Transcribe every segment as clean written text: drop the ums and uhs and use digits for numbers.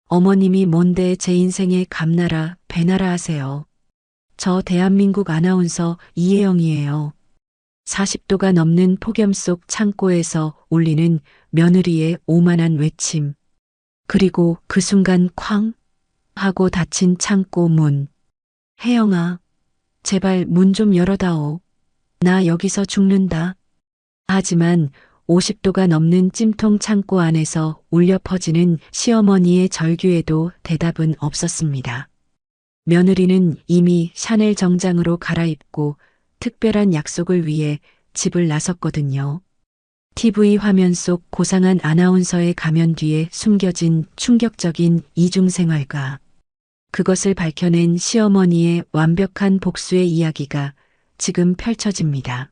어머님이 뭔데 제 인생에 감나라 배나라 하세요. 저 대한민국 아나운서 이혜영이에요. 40도가 넘는 폭염 속 창고에서 울리는 며느리의 오만한 외침. 그리고 그 순간 쾅 하고 닫힌 창고 문. 혜영아, 제발 문 좀 열어다오. 나 여기서 죽는다. 하지만 50도가 넘는 찜통 창고 안에서 울려 퍼지는 시어머니의 절규에도 대답은 없었습니다. 며느리는 이미 샤넬 정장으로 갈아입고 특별한 약속을 위해 집을 나섰거든요. TV 화면 속 고상한 아나운서의 가면 뒤에 숨겨진 충격적인 이중생활과 그것을 밝혀낸 시어머니의 완벽한 복수의 이야기가 지금 펼쳐집니다.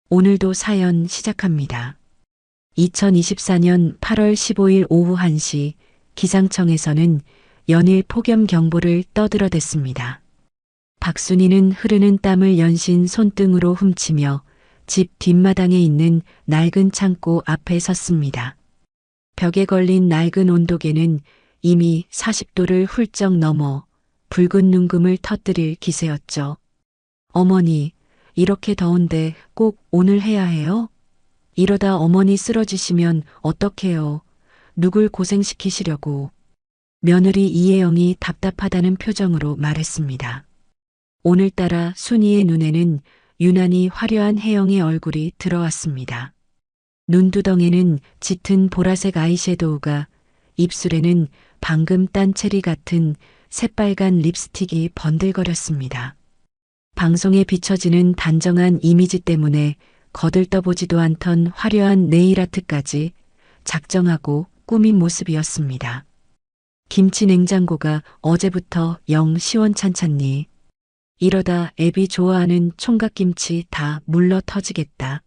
오늘도 사연 시작합니다. 2024년 8월 15일 오후 1시 기상청에서는 연일 폭염 경보를 떠들어댔습니다. 박순이는 흐르는 땀을 연신 손등으로 훔치며 집 뒷마당에 있는 낡은 창고 앞에 섰습니다. 벽에 걸린 낡은 온도계는 이미 40도를 훌쩍 넘어 붉은 눈금을 터뜨릴 기세였죠. 어머니, 이렇게 더운데 꼭 오늘 해야 해요? 이러다 어머니 쓰러지시면 어떡해요? 누굴 고생시키시려고. 며느리 이혜영이 답답하다는 표정으로 말했습니다. 오늘따라 순이의 눈에는 유난히 화려한 혜영의 얼굴이 들어왔습니다. 눈두덩에는 짙은 보라색 아이섀도우가, 입술에는 방금 딴 체리 같은 새빨간 립스틱이 번들거렸습니다. 방송에 비춰지는 단정한 이미지 때문에 거들떠보지도 않던 화려한 네일아트까지 작정하고 꾸민 모습이었습니다. 김치 냉장고가 어제부터 영 시원찮잖니. 이러다 애비 좋아하는 총각김치 다 물러 터지겠다.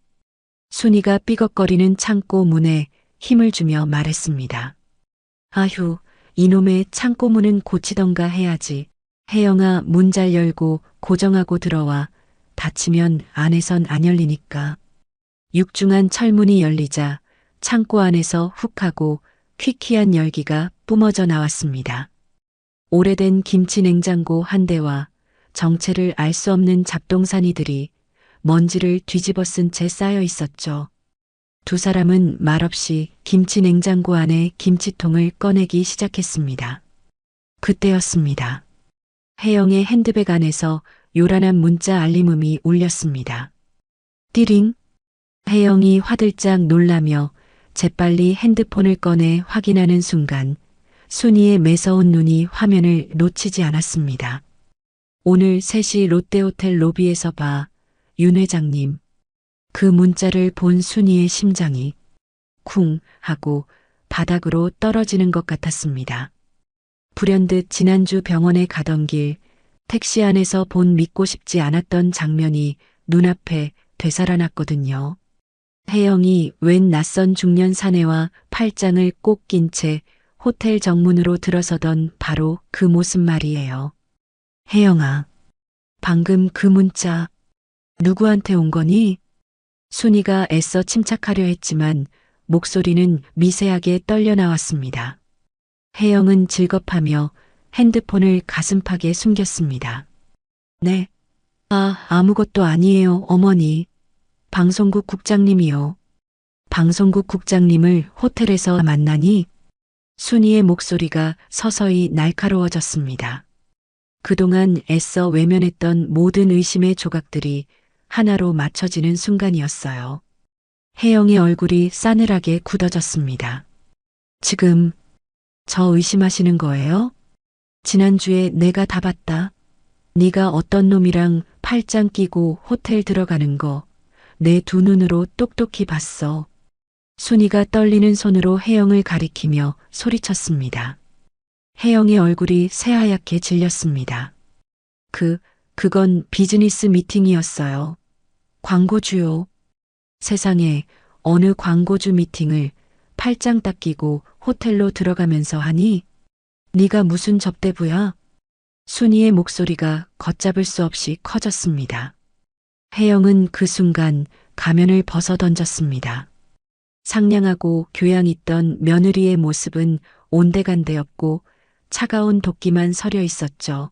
순이가 삐걱거리는 창고 문에 힘을 주며 말했습니다. 아휴, 이놈의 창고 문은 고치던가 해야지. 혜영아, 문 잘 열고 고정하고 들어와. 닫히면 안에선 안 열리니까. 육중한 철문이 열리자 창고 안에서 훅 하고 퀴퀴한 열기가 뿜어져 나왔습니다. 오래된 김치 냉장고 한 대와 정체를 알 수 없는 잡동사니들이 먼지를 뒤집어 쓴 채 쌓여 있었죠. 두 사람은 말없이 김치 냉장고 안에 김치통을 꺼내기 시작했습니다. 그때였습니다. 혜영의 핸드백 안에서 요란한 문자 알림음이 울렸습니다. 띠링. 혜영이 화들짝 놀라며 재빨리 핸드폰을 꺼내 확인하는 순간 순이의 매서운 눈이 화면을 놓치지 않았습니다. 오늘 3시 롯데호텔 로비에서 봐. 윤 회장님. 그 문자를 본 순이의 심장이 쿵 하고 바닥으로 떨어지는 것 같았습니다. 불현듯 지난주 병원에 가던 길 택시 안에서 본 믿고 싶지 않았던 장면이 눈앞에 되살아났거든요. 혜영이 웬 낯선 중년 사내와 팔짱을 꼭 낀 채 호텔 정문으로 들어서던 바로 그 모습 말이에요. 혜영아, 방금 그 문자 누구한테 온 거니? 순이가 애써 침착하려 했지만 목소리는 미세하게 떨려 나왔습니다. 혜영은 질겁하며 핸드폰을 가슴팍에 숨겼습니다. 네. 아무것도 아니에요, 어머니. 방송국 국장님이요. 방송국 국장님을 호텔에서 만나니? 순이의 목소리가 서서히 날카로워졌습니다. 그동안 애써 외면했던 모든 의심의 조각들이 하나로 맞춰지는 순간이었어요. 혜영의 얼굴이 싸늘하게 굳어졌습니다. 지금 저 의심하시는 거예요? 지난주에 내가 다 봤다. 네가 어떤 놈이랑 팔짱 끼고 호텔 들어가는 거 내 두 눈으로 똑똑히 봤어. 순이가 떨리는 손으로 혜영을 가리키며 소리쳤습니다. 혜영의 얼굴이 새하얗게 질렸습니다. 그건 비즈니스 미팅이었어요. 광고주요. 세상에 어느 광고주 미팅을 팔짱 딱 끼고 호텔로 들어가면서 하니? 네가 무슨 접대부야? 순이의 목소리가 걷잡을 수 없이 커졌습니다. 혜영은 그 순간 가면을 벗어 던졌습니다. 상냥하고 교양 있던 며느리의 모습은 온데간데였고 차가운 도끼만 서려 있었죠.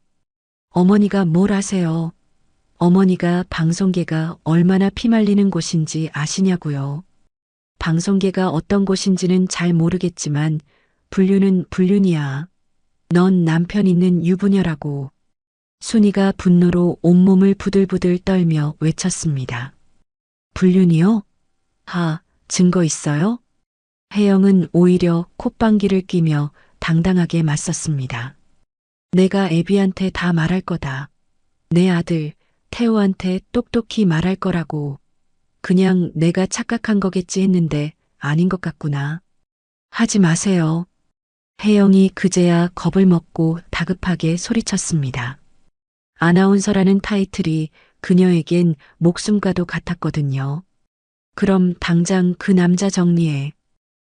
어머니가 뭘 아세요? 어머니가 방송계가 얼마나 피말리는 곳인지 아시냐고요. 방송계가 어떤 곳인지는 잘 모르겠지만 불륜은 불륜이야. 넌 남편 있는 유부녀라고. 순이가 분노로 온몸을 부들부들 떨며 외쳤습니다. 불륜이요? 증거 있어요? 혜영은 오히려 콧방귀를 뀌며 당당하게 맞섰습니다. 내가 애비한테 다 말할 거다. 내 아들 태호한테 똑똑히 말할 거라고. 그냥 내가 착각한 거겠지 했는데 아닌 것 같구나. 하지 마세요. 혜영이 그제야 겁을 먹고 다급하게 소리쳤습니다. 아나운서라는 타이틀이 그녀에겐 목숨과도 같았거든요. 그럼 당장 그 남자 정리해.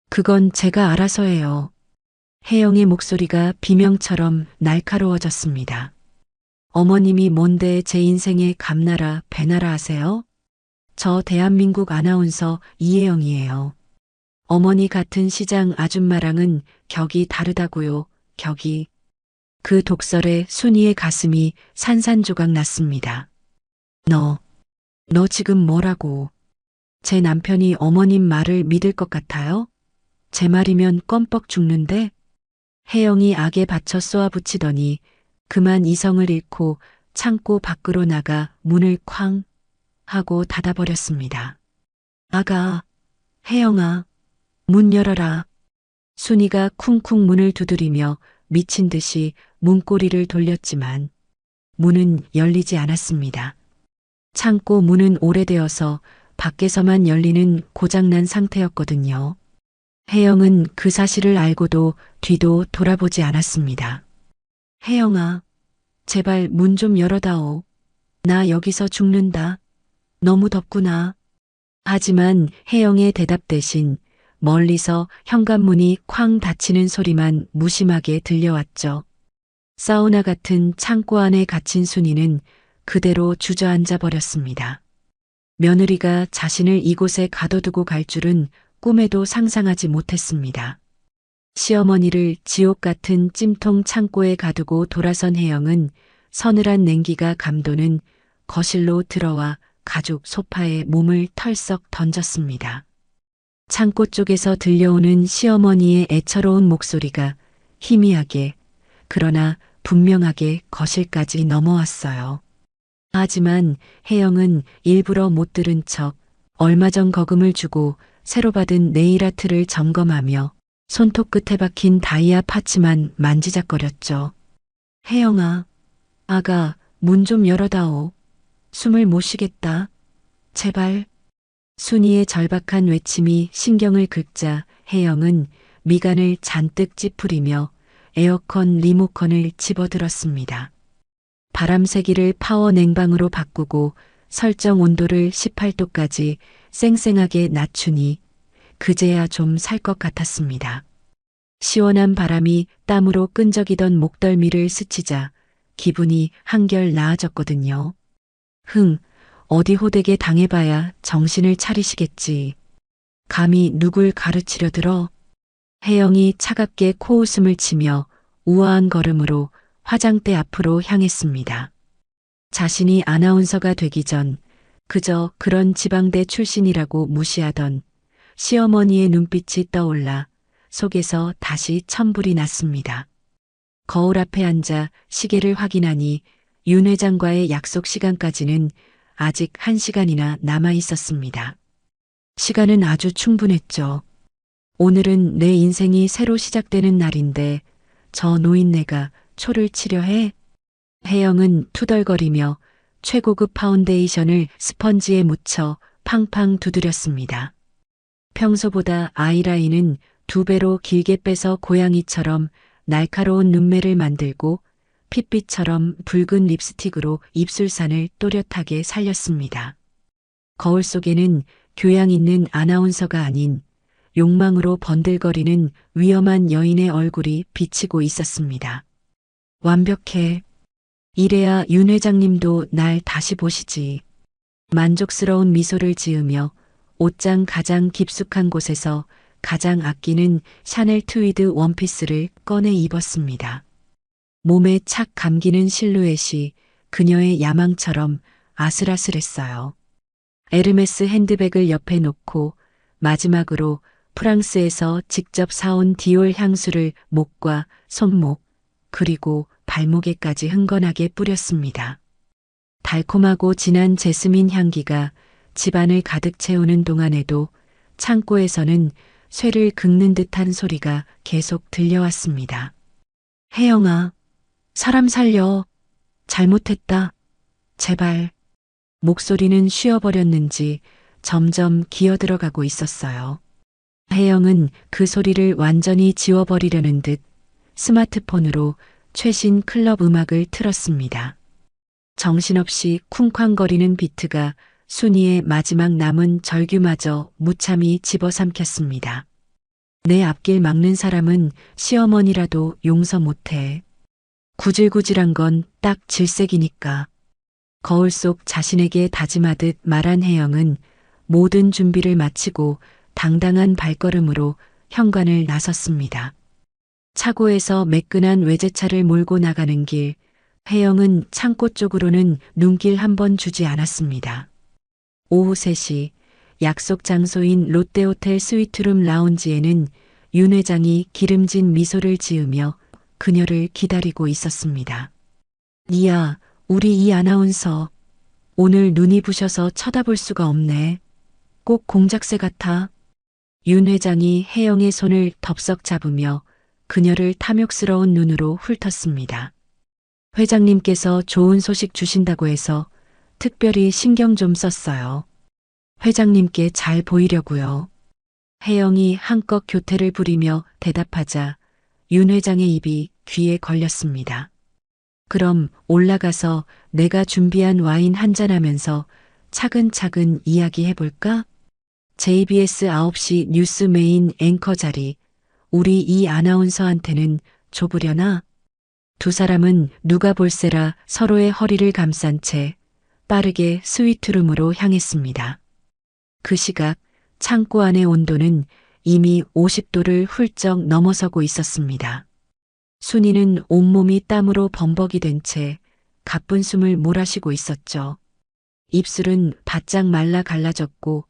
그건 제가 알아서 해요. 혜영의 목소리가 비명처럼 날카로워졌습니다. 어머님이 뭔데 제 인생에 감나라 배나라 하세요? 저 대한민국 아나운서 이혜영이에요. 어머니 같은 시장 아줌마랑은 격이 다르다고요. 격이. 그 독설에 순이의 가슴이 산산조각 났습니다. 너 지금 뭐라고? 제 남편이 어머님 말을 믿을 것 같아요? 제 말이면 껌뻑 죽는데? 혜영이 악에 받쳐 쏘아붙이더니 그만 이성을 잃고 창고 밖으로 나가 문을 쾅 하고 닫아버렸습니다. 아가, 혜영아, 문 열어라. 순이가 쿵쿵 문을 두드리며 미친 듯이 문고리를 돌렸지만 문은 열리지 않았습니다. 창고 문은 오래되어서 밖에서만 열리는 고장난 상태였거든요. 혜영은 그 사실을 알고도 뒤도 돌아보지 않았습니다. 혜영아, 제발 문 좀 열어다오. 나 여기서 죽는다. 너무 덥구나. 하지만 혜영의 대답 대신 멀리서 현관문이 쾅 닫히는 소리만 무심하게 들려왔죠. 사우나 같은 창고 안에 갇힌 순이는 그대로 주저앉아 버렸습니다. 며느리가 자신을 이곳에 가둬두고 갈 줄은 꿈에도 상상하지 못했습니다. 시어머니를 지옥 같은 찜통 창고에 가두고 돌아선 혜영은 서늘한 냉기가 감도는 거실로 들어와 가죽 소파에 몸을 털썩 던졌습니다. 창고 쪽에서 들려오는 시어머니의 애처로운 목소리가 희미하게 그러나 분명하게 거실까지 넘어왔어요. 하지만 혜영은 일부러 못 들은 척 얼마 전 거금을 주고 새로 받은 네일아트를 점검하며 손톱 끝에 박힌 다이아 파츠만 만지작거렸죠. 혜영아, 아가, 문 좀 열어다오. 숨을 못 쉬겠다. 제발. 순이의 절박한 외침이 신경을 긁자 혜영은 미간을 잔뜩 찌푸리며 에어컨 리모컨을 집어들었습니다. 바람 세기를 파워 냉방으로 바꾸고 설정 온도를 18도까지 쌩쌩하게 낮추니 그제야 좀 살 것 같았습니다. 시원한 바람이 땀으로 끈적이던 목덜미를 스치자 기분이 한결 나아졌거든요. 어디 호되게 당해봐야 정신을 차리시겠지. 감히 누굴 가르치려 들어? 혜영이 차갑게 코웃음을 치며 우아한 걸음으로 화장대 앞으로 향했습니다. 자신이 아나운서가 되기 전 그저 그런 지방대 출신이라고 무시하던 시어머니의 눈빛이 떠올라 속에서 다시 천불이 났습니다. 거울 앞에 앉아 시계를 확인하니 윤 회장과의 약속 시간까지는 아직 1시간이나 남아 있었습니다. 시간은 아주 충분했죠. 오늘은 내 인생이 새로 시작되는 날인데 저 노인네가 초를 치려 해? 혜영은 투덜거리며 최고급 파운데이션을 스펀지에 묻혀 팡팡 두드렸습니다. 평소보다 아이라인은 2배로 길게 빼서 고양이처럼 날카로운 눈매를 만들고 핏빛처럼 붉은 립스틱으로 입술산을 또렷하게 살렸습니다. 거울 속에는 교양 있는 아나운서가 아닌 욕망으로 번들거리는 위험한 여인의 얼굴이 비치고 있었습니다. 완벽해. 이래야 윤 회장님도 날 다시 보시지. 만족스러운 미소를 지으며 옷장 가장 깊숙한 곳에서 가장 아끼는 샤넬 트위드 원피스를 꺼내 입었습니다. 몸에 착 감기는 실루엣이 그녀의 야망처럼 아슬아슬했어요. 에르메스 핸드백을 옆에 놓고 마지막으로 프랑스에서 직접 사온 디올 향수를 목과 손목 그리고 발목에까지 흥건하게 뿌렸습니다. 달콤하고 진한 제스민 향기가 집안을 가득 채우는 동안에도 창고에서는 쇠를 긁는 듯한 소리가 계속 들려왔습니다. 혜영아, 사람 살려. 잘못했다. 제발. 목소리는 쉬어버렸는지 점점 기어들어가고 있었어요. 혜영은 그 소리를 완전히 지워버리려는 듯 스마트폰으로 최신 클럽 음악을 틀었습니다. 정신없이 쿵쾅거리는 비트가 순이의 마지막 남은 절규마저 무참히 집어삼켰습니다. 내 앞길 막는 사람은 시어머니라도 용서 못해. 구질구질한 건 딱 질색이니까. 거울 속 자신에게 다짐하듯 말한 혜영은 모든 준비를 마치고 당당한 발걸음으로 현관을 나섰습니다. 차고에서 매끈한 외제차를 몰고 나가는 길, 혜영은 창고 쪽으로는 눈길 한 번 주지 않았습니다. 오후 3시 약속 장소인 롯데호텔 스위트룸 라운지에는 윤 회장이 기름진 미소를 지으며 그녀를 기다리고 있었습니다. 니야, 우리 이 아나운서. 오늘 눈이 부셔서 쳐다볼 수가 없네. 꼭 공작새 같아. 윤 회장이 혜영의 손을 덥석 잡으며 그녀를 탐욕스러운 눈으로 훑었습니다. 회장님께서 좋은 소식 주신다고 해서 특별히 신경 좀 썼어요. 회장님께 잘 보이려고요. 혜영이 한껏 교태를 부리며 대답하자 윤 회장의 입이 귀에 걸렸습니다. 그럼 올라가서 내가 준비한 와인 한잔하면서 차근차근 이야기해볼까? JBS 9시 뉴스 메인 앵커 자리, 우리 이 아나운서한테는 좁으려나? 두 사람은 누가 볼세라 서로의 허리를 감싼 채 빠르게 스위트룸으로 향했습니다. 그 시각 창고 안의 온도는 이미 50도를 훌쩍 넘어서고 있었습니다. 순이는 온몸이 땀으로 범벅이 된 채 가쁜 숨을 몰아쉬고 있었죠. 입술은 바짝 말라 갈라졌고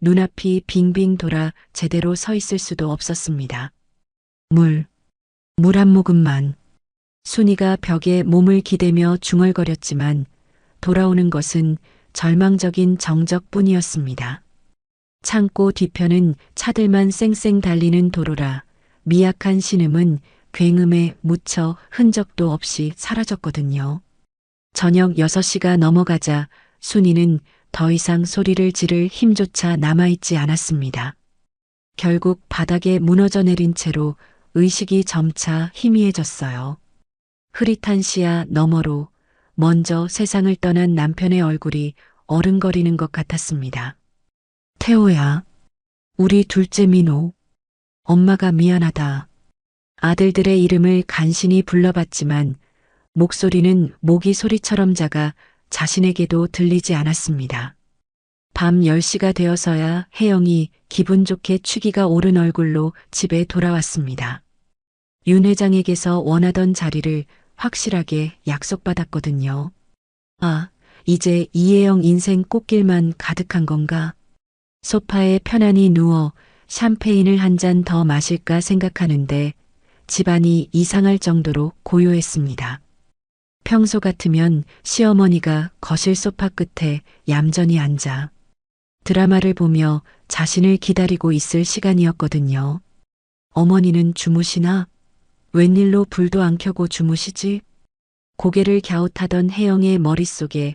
눈앞이 빙빙 돌아 제대로 서 있을 수도 없었습니다. 물 한 모금만. 순이가 벽에 몸을 기대며 중얼거렸지만 돌아오는 것은 절망적인 정적뿐이었습니다. 창고 뒤편은 차들만 쌩쌩 달리는 도로라 미약한 신음은 굉음에 묻혀 흔적도 없이 사라졌거든요. 저녁 6시가 넘어가자 순이는 더 이상 소리를 지를 힘조차 남아있지 않았습니다. 결국 바닥에 무너져 내린 채로 의식이 점차 희미해졌어요. 흐릿한 시야 너머로 먼저 세상을 떠난 남편의 얼굴이 어른거리는 것 같았습니다. 태호야, 우리 둘째 민호. 엄마가 미안하다. 아들들의 이름을 간신히 불러봤지만 목소리는 모기 소리처럼 작아 자신에게도 들리지 않았습니다. 밤 10시가 되어서야 혜영이 기분 좋게 취기가 오른 얼굴로 집에 돌아왔습니다. 윤 회장에게서 원하던 자리를 확실하게 약속받았거든요. 아, 이제 이혜영 인생 꽃길만 가득한 건가? 소파에 편안히 누워 샴페인을 한 잔 더 마실까 생각하는데 집안이 이상할 정도로 고요했습니다. 평소 같으면 시어머니가 거실 소파 끝에 얌전히 앉아 드라마를 보며 자신을 기다리고 있을 시간이었거든요. 어머니는 주무시나? 웬일로 불도 안 켜고 주무시지? 고개를 갸웃하던 혜영의 머릿속에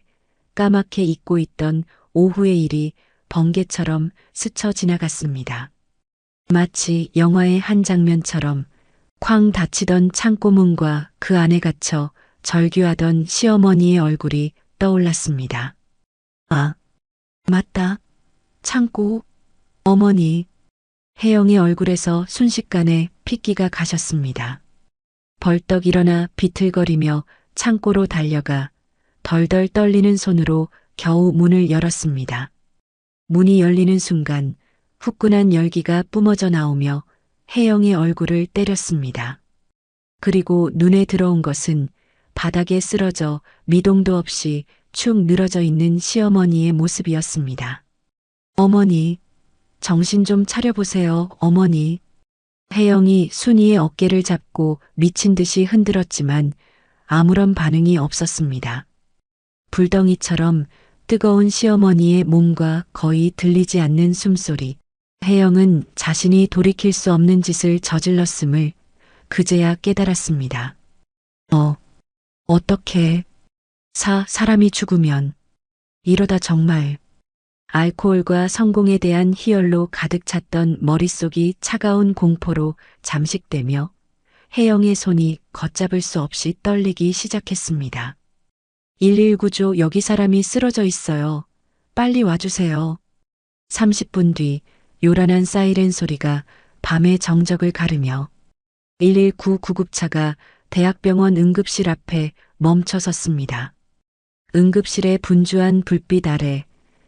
까맣게 잊고 있던 오후의 일이 번개처럼 스쳐 지나갔습니다. 마치 영화의 한 장면처럼 쾅 닫히던 창고문과 그 안에 갇혀 절규하던 시어머니의 얼굴이 떠올랐습니다. 아, 맞다. 창고. 어머니. 혜영의 얼굴에서 순식간에 핏기가 가셨습니다. 벌떡 일어나 비틀거리며 창고로 달려가 덜덜 떨리는 손으로 겨우 문을 열었습니다. 문이 열리는 순간 후끈한 열기가 뿜어져 나오며 혜영의 얼굴을 때렸습니다. 그리고 눈에 들어온 것은 바닥에 쓰러져 미동도 없이 축 늘어져 있는 시어머니의 모습이었습니다. 어머니, 정신 좀 차려보세요, 어머니. 혜영이 순이의 어깨를 잡고 미친 듯이 흔들었지만 아무런 반응이 없었습니다. 불덩이처럼 뜨거운 시어머니의 몸과 거의 들리지 않는 숨소리. 혜영은 자신이 돌이킬 수 없는 짓을 저질렀음을 그제야 깨달았습니다. 어떻게, 사람이 죽으면, 이러다 정말, 알코올과 성공에 대한 희열로 가득 찼던 머릿속이 차가운 공포로 잠식되며 혜영의 손이 걷잡을 수 없이 떨리기 시작했습니다. 119조 여기 사람이 쓰러져 있어요. 빨리 와주세요. 30분 뒤 요란한 사이렌 소리가 밤의 정적을 가르며 119 구급차가 대학병원 응급실 앞에 멈춰 섰습니다. 응급실의 분주한 불빛 아래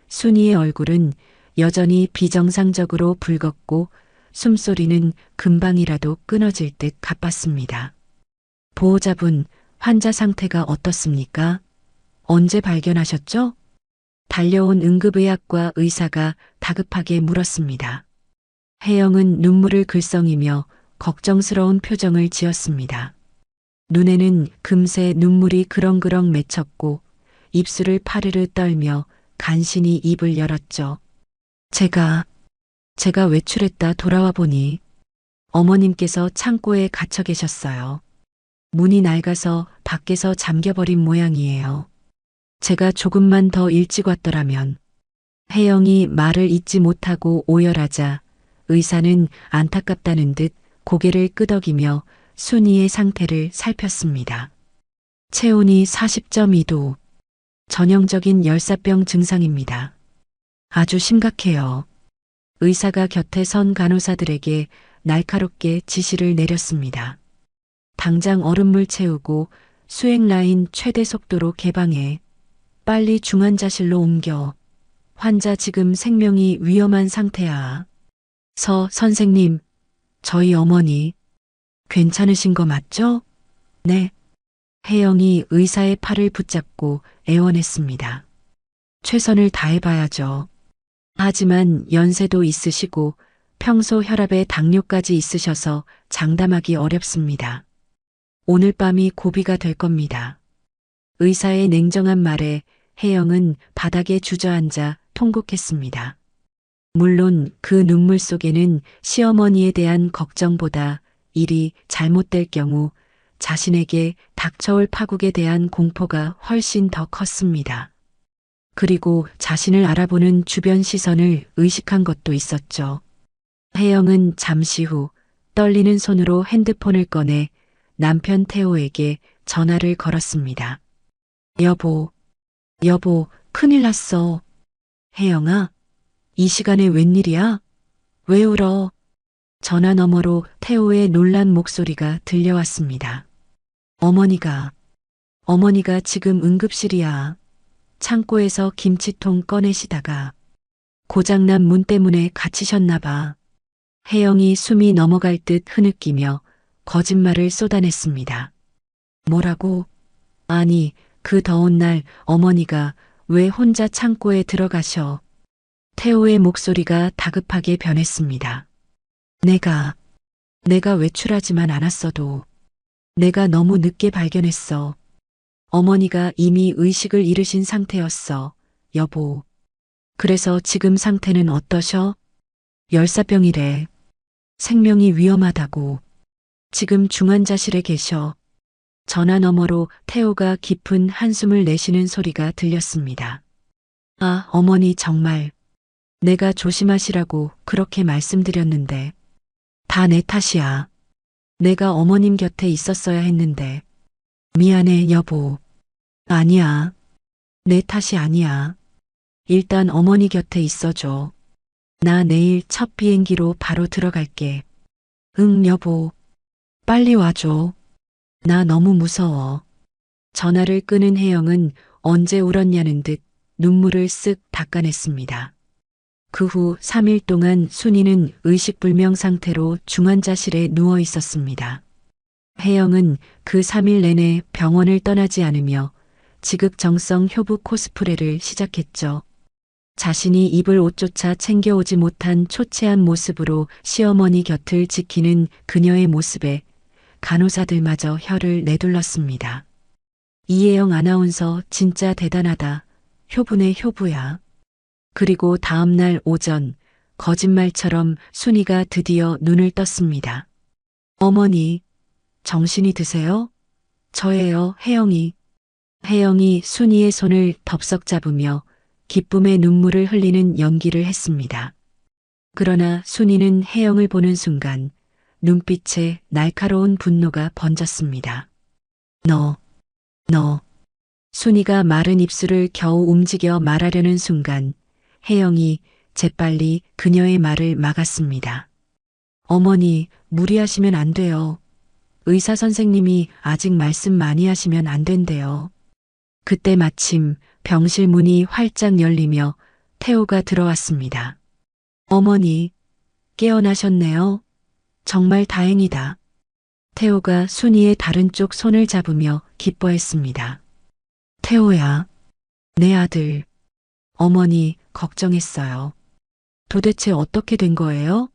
순이의 얼굴은 여전히 비정상적으로 붉었고 숨소리는 금방이라도 끊어질 듯 가빴습니다. 보호자분, 환자 상태가 어떻습니까? 언제 발견하셨죠? 달려온 응급의학과 의사가 다급하게 물었습니다. 혜영은 눈물을 글썽이며 걱정스러운 표정을 지었습니다. 눈에는 금세 눈물이 그렁그렁 맺혔고 입술을 파르르 떨며 간신히 입을 열었죠. 제가 외출했다 돌아와 보니 어머님께서 창고에 갇혀 계셨어요. 문이 낡아서 밖에서 잠겨버린 모양이에요. 제가 조금만 더 일찍 왔더라면. 혜영이 말을 잇지 못하고 오열하자 의사는 안타깝다는 듯 고개를 끄덕이며 순이의 상태를 살폈습니다. 체온이 40.2도. 전형적인 열사병 증상입니다. 아주 심각해요. 의사가 곁에 선 간호사들에게 날카롭게 지시를 내렸습니다. 당장 얼음물 채우고 수액 라인 최대 속도로 개방해 빨리 중환자실로 옮겨. 환자 지금 생명이 위험한 상태야. 선생님, 저희 어머니 괜찮으신 거 맞죠? 네. 혜영이 의사의 팔을 붙잡고 애원했습니다. 최선을 다해봐야죠. 하지만 연세도 있으시고 평소 혈압에 당뇨까지 있으셔서 장담하기 어렵습니다. 오늘 밤이 고비가 될 겁니다. 의사의 냉정한 말에 혜영은 바닥에 주저앉아 통곡했습니다. 물론 그 눈물 속에는 시어머니에 대한 걱정보다 일이 잘못될 경우 자신에게 닥쳐올 파국에 대한 공포가 훨씬 더 컸습니다. 그리고 자신을 알아보는 주변 시선을 의식한 것도 있었죠. 혜영은 잠시 후 떨리는 손으로 핸드폰을 꺼내 남편 태호에게 전화를 걸었습니다. 여보, 큰일 났어. 혜영아, 이 시간에 웬일이야? 왜 울어? 전화 너머로 태호의 놀란 목소리가 들려왔습니다. 어머니가 지금 응급실이야. 창고에서 김치통 꺼내시다가 고장난 문 때문에 갇히셨나 봐. 혜영이 숨이 넘어갈 듯 흐느끼며 거짓말을 쏟아냈습니다. 뭐라고? 아니, 그 더운 날 어머니가 왜 혼자 창고에 들어가셔? 태호의 목소리가 다급하게 변했습니다. 내가 외출하지만 않았어도 내가 너무 늦게 발견했어. 어머니가 이미 의식을 잃으신 상태였어, 여보. 그래서 지금 상태는 어떠셔? 열사병이래. 생명이 위험하다고. 지금 중환자실에 계셔. 전화 너머로 태호가 깊은 한숨을 내쉬는 소리가 들렸습니다. 아, 어머니 정말. 내가 조심하시라고 그렇게 말씀드렸는데. 다 내 탓이야. 내가 어머님 곁에 있었어야 했는데. 미안해, 여보. 아니야. 내 탓이 아니야. 일단 어머니 곁에 있어줘. 나 내일 첫 비행기로 바로 들어갈게. 응, 여보. 빨리 와줘. 나 너무 무서워. 전화를 끄는 혜영은 언제 울었냐는 듯 눈물을 쓱 닦아냈습니다. 그 후 3일 동안 순이는 의식불명 상태로 중환자실에 누워 있었습니다. 혜영은 그 3일 내내 병원을 떠나지 않으며 지극정성 효부 코스프레를 시작했죠. 자신이 입을 옷조차 챙겨오지 못한 초췌한 모습으로 시어머니 곁을 지키는 그녀의 모습에 간호사들마저 혀를 내둘렀습니다. 이혜영 아나운서 진짜 대단하다. 효부네 효부야. 그리고 다음날 오전 거짓말처럼 순이가 드디어 눈을 떴습니다. 어머니, 정신이 드세요? 저예요, 혜영이. 혜영이 순이의 손을 덥석 잡으며 기쁨의 눈물을 흘리는 연기를 했습니다. 그러나 순이는 혜영을 보는 순간 눈빛에 날카로운 분노가 번졌습니다. 너. 순이가 마른 입술을 겨우 움직여 말하려는 순간 혜영이 재빨리 그녀의 말을 막았습니다. 어머니, 무리하시면 안 돼요. 의사 선생님이 아직 말씀 많이 하시면 안 된대요. 그때 마침 병실 문이 활짝 열리며 태호가 들어왔습니다. 어머니, 깨어나셨네요. 정말 다행이다. 태호가 순이의 다른 쪽 손을 잡으며 기뻐했습니다. 태호야, 내 아들. 어머니, 걱정했어요. 도대체 어떻게 된 거예요?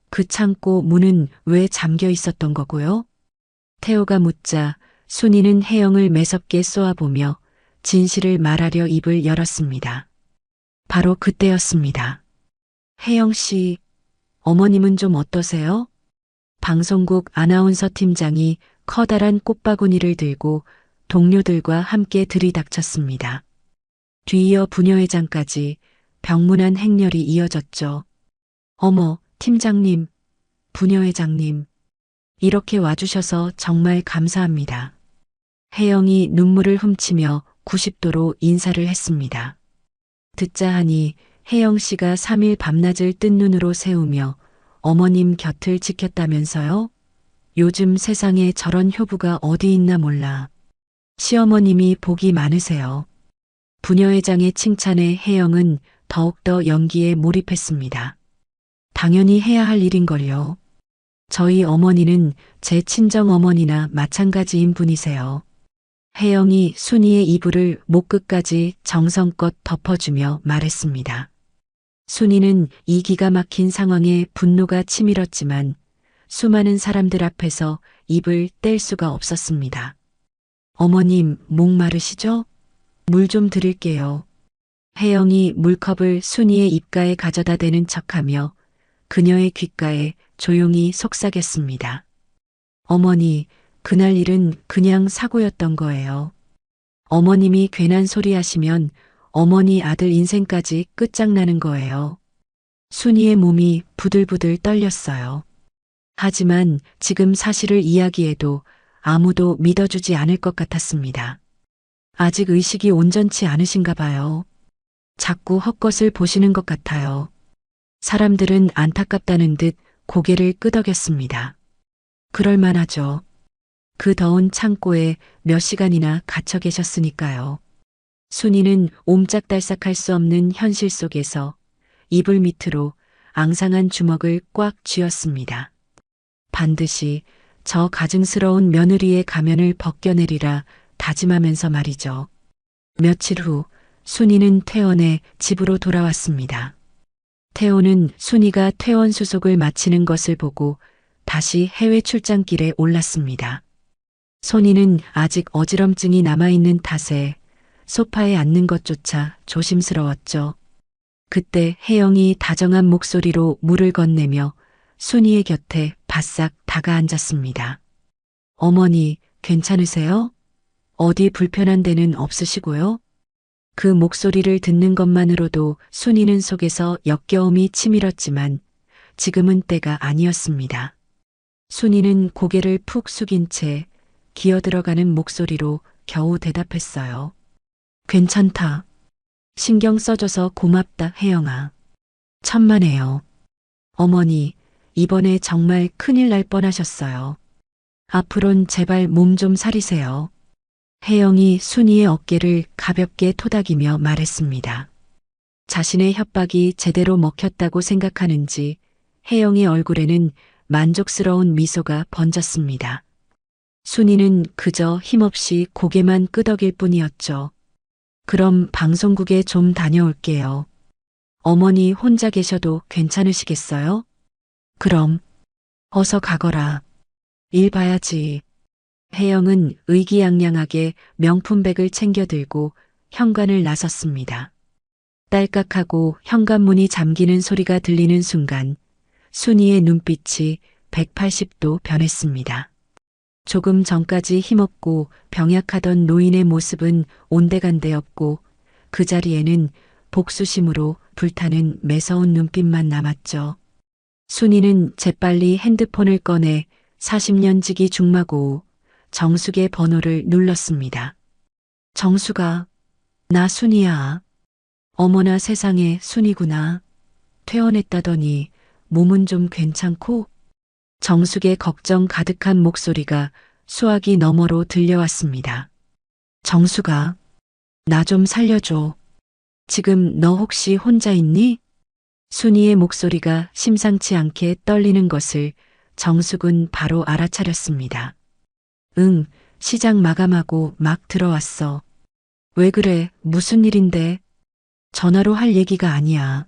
그 창고 문은 왜 잠겨 있었던 거고요? 태호가 묻자 순이는 혜영을 매섭게 쏘아보며 진실을 말하려 입을 열었습니다. 바로 그때였습니다. 혜영 씨, 어머님은 좀 어떠세요? 방송국 아나운서 팀장이 커다란 꽃바구니를 들고 동료들과 함께 들이닥쳤습니다. 뒤이어 부녀회장까지 병문안 행렬이 이어졌죠. 어머, 팀장님, 부녀회장님, 이렇게 와주셔서 정말 감사합니다. 혜영이 눈물을 훔치며 90도로 인사를 했습니다. 듣자 하니 혜영 씨가 3일 밤낮을 뜬 눈으로 세우며 어머님 곁을 지켰다면서요? 요즘 세상에 저런 효부가 어디 있나 몰라. 시어머님이 복이 많으세요. 부녀회장의 칭찬에 혜영은 더욱더 연기에 몰입했습니다. 당연히 해야 할 일인걸요. 저희 어머니는 제 친정 어머니나 마찬가지인 분이세요. 혜영이 순이의 이불을 목 끝까지 정성껏 덮어주며 말했습니다. 순이는 이 기가 막힌 상황에 분노가 치밀었지만 수많은 사람들 앞에서 입을 뗄 수가 없었습니다. 어머님, 목마르시죠? 물 좀 드릴게요. 혜영이 물컵을 순이의 입가에 가져다 대는 척하며 그녀의 귓가에 조용히 속삭였습니다. 어머니, 그날 일은 그냥 사고였던 거예요. 어머님이 괜한 소리 하시면 어머니 아들 인생까지 끝장나는 거예요. 순이의 몸이 부들부들 떨렸어요. 하지만 지금 사실을 이야기해도 아무도 믿어주지 않을 것 같았습니다. 아직 의식이 온전치 않으신가 봐요. 자꾸 헛것을 보시는 것 같아요. 사람들은 안타깝다는 듯 고개를 끄덕였습니다. 그럴만하죠. 그 더운 창고에 몇 시간이나 갇혀 계셨으니까요. 순이는 옴짝달싹할 수 없는 현실 속에서 이불 밑으로 앙상한 주먹을 꽉 쥐었습니다. 반드시 저 가증스러운 며느리의 가면을 벗겨내리라 다짐하면서 말이죠. 며칠 후 순이는 퇴원해 집으로 돌아왔습니다. 태호는 순이가 퇴원 수속을 마치는 것을 보고 다시 해외 출장길에 올랐습니다. 손이는 아직 어지럼증이 남아있는 탓에 소파에 앉는 것조차 조심스러웠죠. 그때 혜영이 다정한 목소리로 물을 건네며 순이의 곁에 바싹 다가앉았습니다. 어머니, 괜찮으세요? 어디 불편한 데는 없으시고요? 그 목소리를 듣는 것만으로도 순이는 속에서 역겨움이 치밀었지만 지금은 때가 아니었습니다. 순이는 고개를 푹 숙인 채 기어들어가는 목소리로 겨우 대답했어요. 괜찮다. 신경 써줘서 고맙다, 혜영아. 천만에요. 어머니, 이번에 정말 큰일 날 뻔하셨어요. 앞으론 제발 몸 좀 사리세요. 혜영이 순이의 어깨를 가볍게 토닥이며 말했습니다. 자신의 협박이 제대로 먹혔다고 생각하는지 혜영의 얼굴에는 만족스러운 미소가 번졌습니다. 순이는 그저 힘없이 고개만 끄덕일 뿐이었죠. 그럼 방송국에 좀 다녀올게요. 어머니 혼자 계셔도 괜찮으시겠어요? 그럼 어서 가거라. 일 봐야지. 혜영은 의기양양하게 명품백을 챙겨 들고 현관을 나섰습니다. 딸깍하고 현관문이 잠기는 소리가 들리는 순간 순이의 눈빛이 180도 변했습니다. 조금 전까지 힘없고 병약하던 노인의 모습은 온데간데 없고 그 자리에는 복수심으로 불타는 매서운 눈빛만 남았죠. 순이는 재빨리 핸드폰을 꺼내 40년 지기 중마고 정숙의 번호를 눌렀습니다. 정숙아, 나 순이야. 어머나 세상에 순이구나. 퇴원했다더니 몸은 좀 괜찮고? 정숙의 걱정 가득한 목소리가 수화기 너머로 들려왔습니다. 정숙아, 나 좀 살려줘. 지금 너 혹시 혼자 있니? 순이의 목소리가 심상치 않게 떨리는 것을 정숙은 바로 알아차렸습니다. 응, 시장 마감하고 막 들어왔어. 왜 그래? 무슨 일인데? 전화로 할 얘기가 아니야.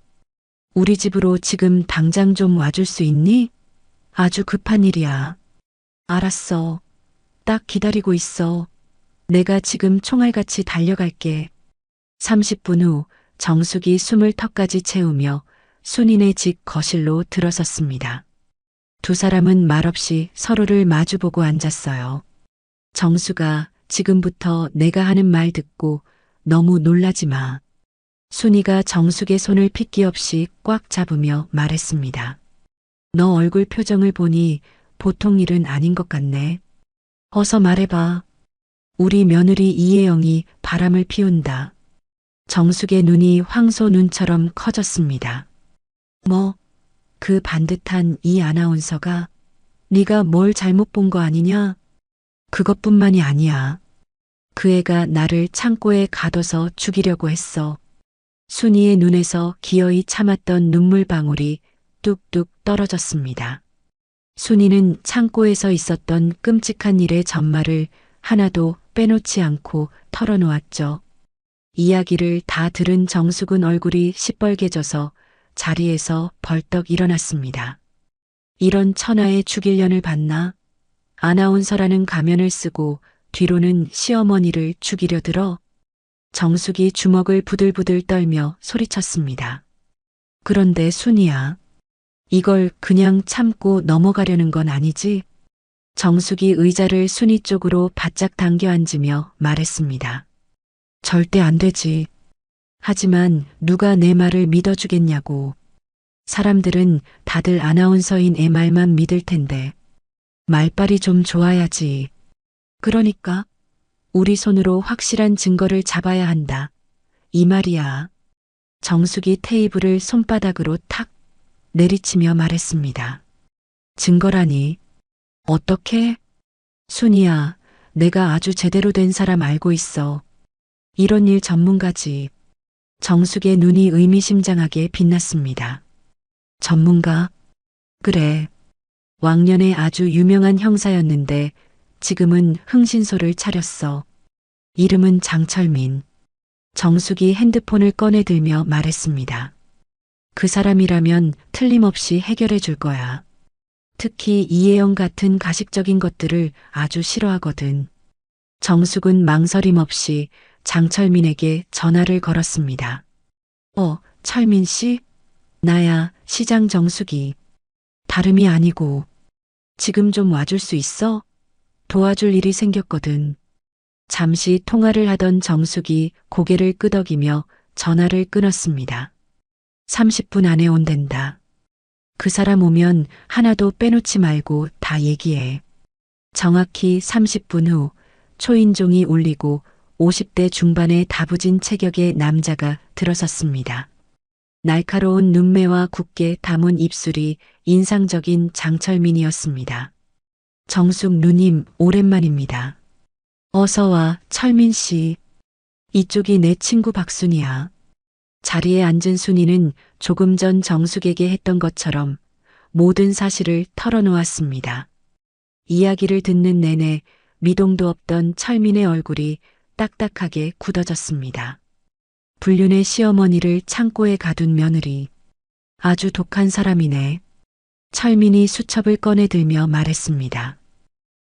우리 집으로 지금 당장 좀 와줄 수 있니? 아주 급한 일이야. 알았어. 딱 기다리고 있어. 내가 지금 총알같이 달려갈게. 30분 후 정숙이 숨을 턱까지 채우며 순이네 집 거실로 들어섰습니다. 두 사람은 말없이 서로를 마주보고 앉았어요. 정수가 지금부터 내가 하는 말 듣고 너무 놀라지 마. 순이가 정숙의 손을 핏기 없이 꽉 잡으며 말했습니다. 너 얼굴 표정을 보니 보통 일은 아닌 것 같네. 어서 말해봐. 우리 며느리 이혜영이 바람을 피운다. 정숙의 눈이 황소 눈처럼 커졌습니다. 뭐, 그 반듯한 이 아나운서가 네가 뭘 잘못 본 거 아니냐? 그것뿐만이 아니야. 그 애가 나를 창고에 가둬서 죽이려고 했어. 순이의 눈에서 기어이 참았던 눈물방울이 뚝뚝 떨어졌습니다. 순이는 창고에서 있었던 끔찍한 일의 전말을 하나도 빼놓지 않고 털어놓았죠. 이야기를 다 들은 정숙은 얼굴이 시뻘개져서 자리에서 벌떡 일어났습니다. 이런 천하의 죽일년을 봤나? 아나운서라는 가면을 쓰고 뒤로는 시어머니를 죽이려 들어? 정숙이 주먹을 부들부들 떨며 소리쳤습니다. 그런데 순이야, 이걸 그냥 참고 넘어가려는 건 아니지? 정숙이 의자를 순이 쪽으로 바짝 당겨 앉으며 말했습니다. 절대 안 되지. 하지만 누가 내 말을 믿어주겠냐고. 사람들은 다들 아나운서인 애 말만 믿을 텐데. 말빨이 좀 좋아야지. 그러니까 우리 손으로 확실한 증거를 잡아야 한다. 이 말이야. 정숙이 테이블을 손바닥으로 탁 내리치며 말했습니다. 증거라니. 어떻게? 순이야, 내가 아주 제대로 된 사람 알고 있어. 이런 일 전문가지. 정숙의 눈이 의미심장하게 빛났습니다. 전문가? 그래. 왕년에 아주 유명한 형사였는데 지금은 흥신소를 차렸어. 이름은 장철민. 정숙이 핸드폰을 꺼내들며 말했습니다. 그 사람이라면 틀림없이 해결해 줄 거야. 특히 이혜영 같은 가식적인 것들을 아주 싫어하거든. 정숙은 망설임 없이 장철민에게 전화를 걸었습니다. 철민 씨? 나야, 시장 정숙이. 다름이 아니고. 지금 좀 와줄 수 있어? 도와줄 일이 생겼거든. 잠시 통화를 하던 정숙이 고개를 끄덕이며 전화를 끊었습니다. 30분 안에 온댄다. 그 사람 오면 하나도 빼놓지 말고 다 얘기해. 정확히 30분 후 초인종이 울리고 50대 중반의 다부진 체격의 남자가 들어섰습니다. 날카로운 눈매와 굳게 담은 입술이 인상적인 장철민이었습니다. 정숙 누님, 오랜만입니다. 어서 와, 철민 씨. 이쪽이 내 친구 박순이야. 자리에 앉은 순이는 조금 전 정숙에게 했던 것처럼 모든 사실을 털어놓았습니다. 이야기를 듣는 내내 미동도 없던 철민의 얼굴이 딱딱하게 굳어졌습니다. 불륜의 시어머니를 창고에 가둔 며느리. 아주 독한 사람이네. 철민이 수첩을 꺼내들며 말했습니다.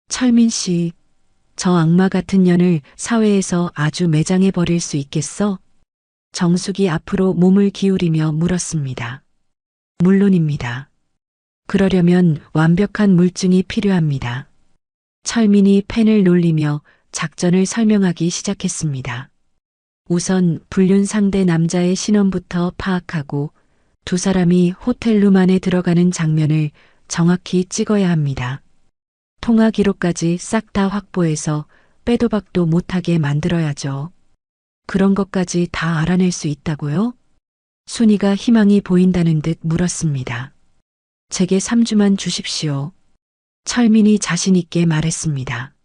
철민 씨, 저 악마 같은 년을 사회에서 아주 매장해 버릴 수 있겠어? 정숙이 앞으로 몸을 기울이며 물었습니다. 물론입니다. 그러려면 완벽한 물증이 필요합니다. 철민이 펜을 놀리며 작전을 설명하기 시작했습니다. 우선 불륜 상대 남자의 신원부터 파악하고 두 사람이 호텔룸 안에 들어가는 장면을 정확히 찍어야 합니다. 통화 기록까지 싹 다 확보해서 빼도 박도 못하게 만들어야죠. 그런 것까지 다 알아낼 수 있다고요? 순이가 희망이 보인다는 듯 물었습니다. 제게 3주만 주십시오. 철민이 자신 있게 말했습니다.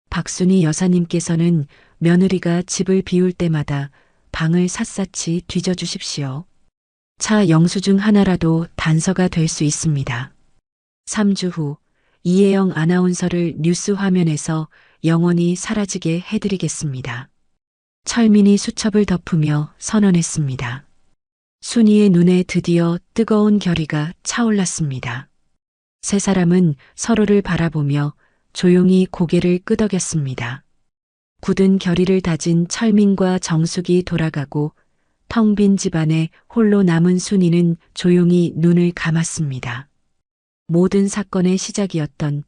박순이 여사님께서는 며느리가 집을 비울 때마다 방을 샅샅이 뒤져주십시오. 차 영수증 하나라도 단서가 될 수 있습니다. 3주 후 이혜영 아나운서를 뉴스 화면에서 영원히 사라지게 해드리겠습니다. 철민이 수첩을 덮으며 선언했습니다. 순이의 눈에 드디어 뜨거운 결의가 차올랐습니다. 세 사람은 서로를 바라보며 조용히 고개를 끄덕였습니다. 굳은 결의를 다진 철민과 정숙이 돌아가고 텅 빈 집안에 홀로 남은 순이는 조용히 눈을 감았습니다. 모든 사건의 시작이었던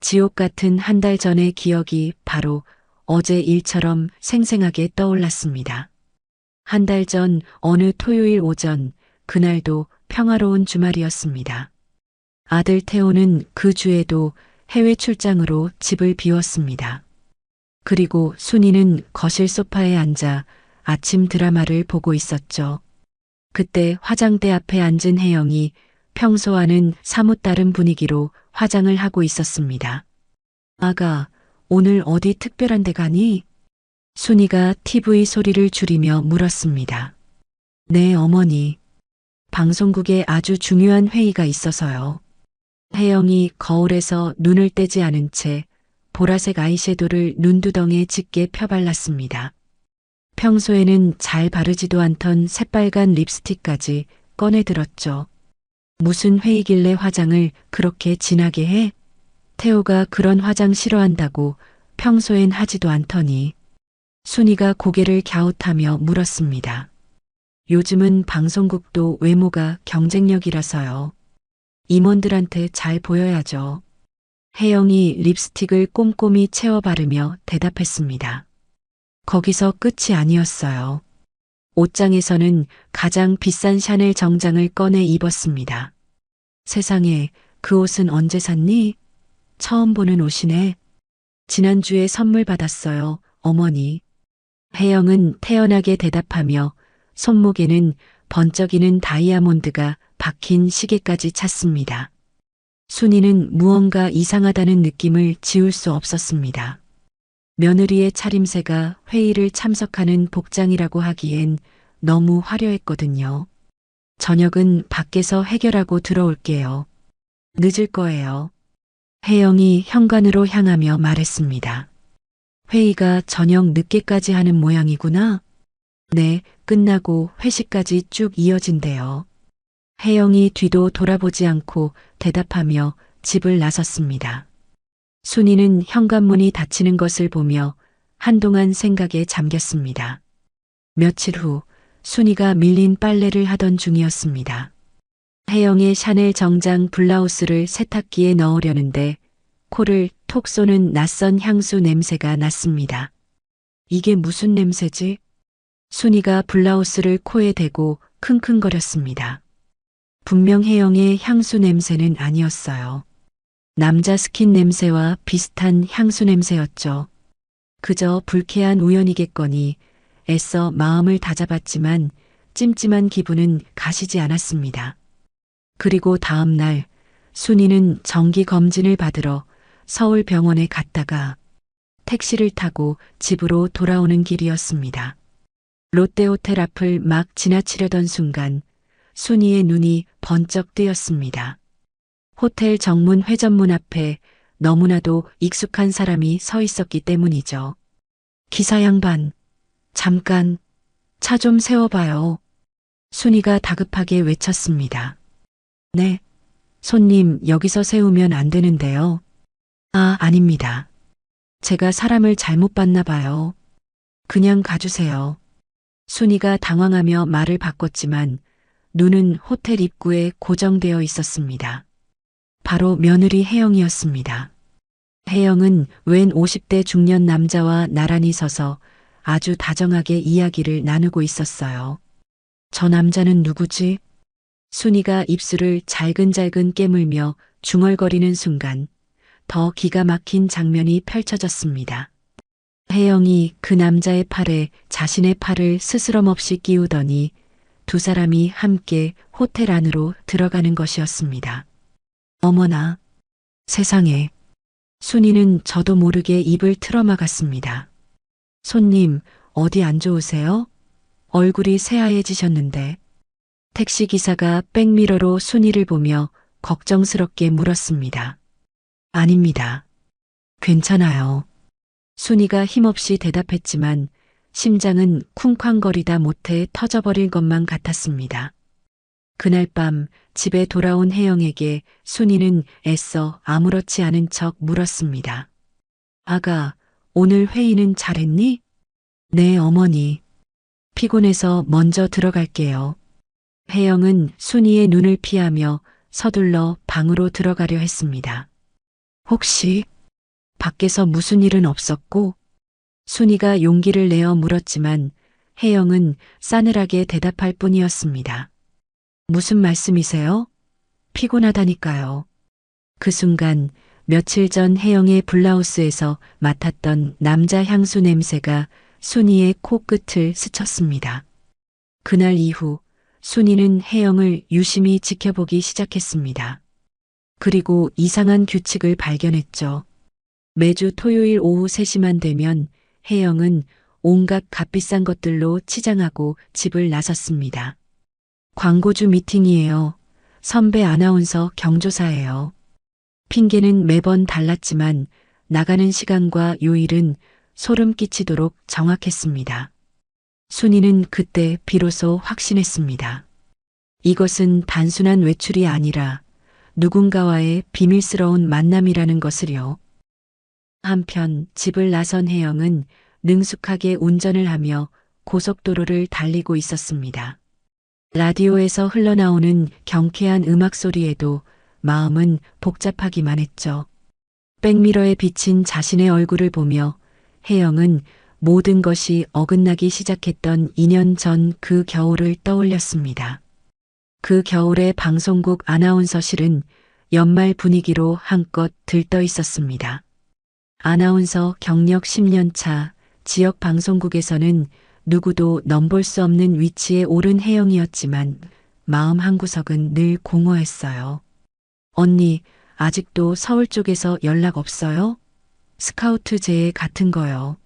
지옥 같은 한 달 전의 기억이 바로 어제 일처럼 생생하게 떠올랐습니다. 한 달 전 어느 토요일 오전, 그날도 평화로운 주말이었습니다. 아들 태호는 그 주에도 해외 출장으로 집을 비웠습니다. 그리고 순이는 거실 소파에 앉아 아침 드라마를 보고 있었죠. 그때 화장대 앞에 앉은 혜영이 평소와는 사뭇 다른 분위기로 화장을 하고 있었습니다. 아가, 오늘 어디 특별한 데 가니? 순이가 TV 소리를 줄이며 물었습니다. 네, 어머니. 방송국에 아주 중요한 회의가 있어서요. 혜영이 거울에서 눈을 떼지 않은 채 보라색 아이섀도를 눈두덩에 짙게 펴발랐습니다. 평소에는 잘 바르지도 않던 새빨간 립스틱까지 꺼내들었죠. 무슨 회의길래 화장을 그렇게 진하게 해? 태호가 그런 화장 싫어한다고 평소엔 하지도 않더니. 순이가 고개를 갸웃하며 물었습니다. 요즘은 방송국도 외모가 경쟁력이라서요. 임원들한테 잘 보여야죠. 혜영이 립스틱을 꼼꼼히 채워 바르며 대답했습니다. 거기서 끝이 아니었어요. 옷장에서는 가장 비싼 샤넬 정장을 꺼내 입었습니다. 세상에, 그 옷은 언제 샀니? 처음 보는 옷이네. 지난주에 선물 받았어요, 어머니. 혜영은 태연하게 대답하며 손목에는 번쩍이는 다이아몬드가 박힌 시계까지 찼습니다. 순이는 무언가 이상하다는 느낌을 지울 수 없었습니다. 며느리의 차림새가 회의를 참석하는 복장이라고 하기엔 너무 화려했거든요. 저녁은 밖에서 해결하고 들어올게요. 늦을 거예요. 혜영이 현관으로 향하며 말했습니다. 회의가 저녁 늦게까지 하는 모양이구나. 네, 끝나고 회식까지 쭉 이어진대요. 혜영이 뒤도 돌아보지 않고 대답하며 집을 나섰습니다. 순이는 현관문이 닫히는 것을 보며 한동안 생각에 잠겼습니다. 며칠 후 순이가 밀린 빨래를 하던 중이었습니다. 혜영의 샤넬 정장 블라우스를 세탁기에 넣으려는데 코를 톡 쏘는 낯선 향수 냄새가 났습니다. 이게 무슨 냄새지? 순이가 블라우스를 코에 대고 킁킁거렸습니다. 분명 혜영의 향수 냄새는 아니었어요. 남자 스킨 냄새와 비슷한 향수 냄새였죠. 그저 불쾌한 우연이겠거니 애써 마음을 다잡았지만 찜찜한 기분은 가시지 않았습니다. 그리고 다음 날 순이는 정기 검진을 받으러 서울 병원에 갔다가 택시를 타고 집으로 돌아오는 길이었습니다. 롯데호텔 앞을 막 지나치려던 순간 순이의 눈이 번쩍 뜨였습니다. 호텔 정문 회전문 앞에 너무나도 익숙한 사람이 서 있었기 때문이죠. 기사 양반, 잠깐 차 좀 세워봐요. 순이가 다급하게 외쳤습니다. 네, 손님 여기서 세우면 안 되는데요. 아, 아닙니다. 제가 사람을 잘못 봤나 봐요. 그냥 가주세요. 순이가 당황하며 말을 바꿨지만 눈은 호텔 입구에 고정되어 있었습니다. 바로 며느리 혜영이었습니다. 혜영은 웬 50대 중년 남자와 나란히 서서 아주 다정하게 이야기를 나누고 있었어요. 저 남자는 누구지? 순이가 입술을 잘근잘근 깨물며 중얼거리는 순간 더 기가 막힌 장면이 펼쳐졌습니다. 혜영이 그 남자의 팔에 자신의 팔을 스스럼없이 끼우더니 두 사람이 함께 호텔 안으로 들어가는 것이었습니다. 어머나, 세상에. 순이는 저도 모르게 입을 틀어막았습니다. 손님, 어디 안 좋으세요? 얼굴이 새하얘지셨는데. 택시기사가 백미러로 순이를 보며 걱정스럽게 물었습니다. 아닙니다. 괜찮아요. 순이가 힘없이 대답했지만 심장은 쿵쾅거리다 못해 터져버릴 것만 같았습니다. 그날 밤 집에 돌아온 혜영에게 순이는 애써 아무렇지 않은 척 물었습니다. 아가, 오늘 회의는 잘했니? 네, 어머니. 피곤해서 먼저 들어갈게요. 혜영은 순이의 눈을 피하며 서둘러 방으로 들어가려 했습니다. 혹시 밖에서 무슨 일은 없었고? 순이가 용기를 내어 물었지만 혜영은 싸늘하게 대답할 뿐이었습니다. 무슨 말씀이세요? 피곤하다니까요. 그 순간 며칠 전 혜영의 블라우스에서 맡았던 남자 향수 냄새가 순이의 코끝을 스쳤습니다. 그날 이후 순이는 혜영을 유심히 지켜보기 시작했습니다. 그리고 이상한 규칙을 발견했죠. 매주 토요일 오후 3시만 되면 혜영은 온갖 값비싼 것들로 치장하고 집을 나섰습니다. 광고주 미팅이에요. 선배 아나운서 경조사예요. 핑계는 매번 달랐지만 나가는 시간과 요일은 소름 끼치도록 정확했습니다. 순이는 그때 비로소 확신했습니다. 이것은 단순한 외출이 아니라 누군가와의 비밀스러운 만남이라는 것을요. 한편 집을 나선 혜영은 능숙하게 운전을 하며 고속도로를 달리고 있었습니다. 라디오에서 흘러나오는 경쾌한 음악 소리에도 마음은 복잡하기만 했죠. 백미러에 비친 자신의 얼굴을 보며 혜영은 모든 것이 어긋나기 시작했던 2년 전 그 겨울을 떠올렸습니다. 그 겨울의 방송국 아나운서실은 연말 분위기로 한껏 들떠 있었습니다. 아나운서 경력 10년 차 지역 방송국에서는 누구도 넘볼 수 없는 위치에 오른 혜영이었지만 마음 한구석은 늘 공허했어요. 언니, 아직도 서울 쪽에서 연락 없어요? 스카우트 제의 같은 거요.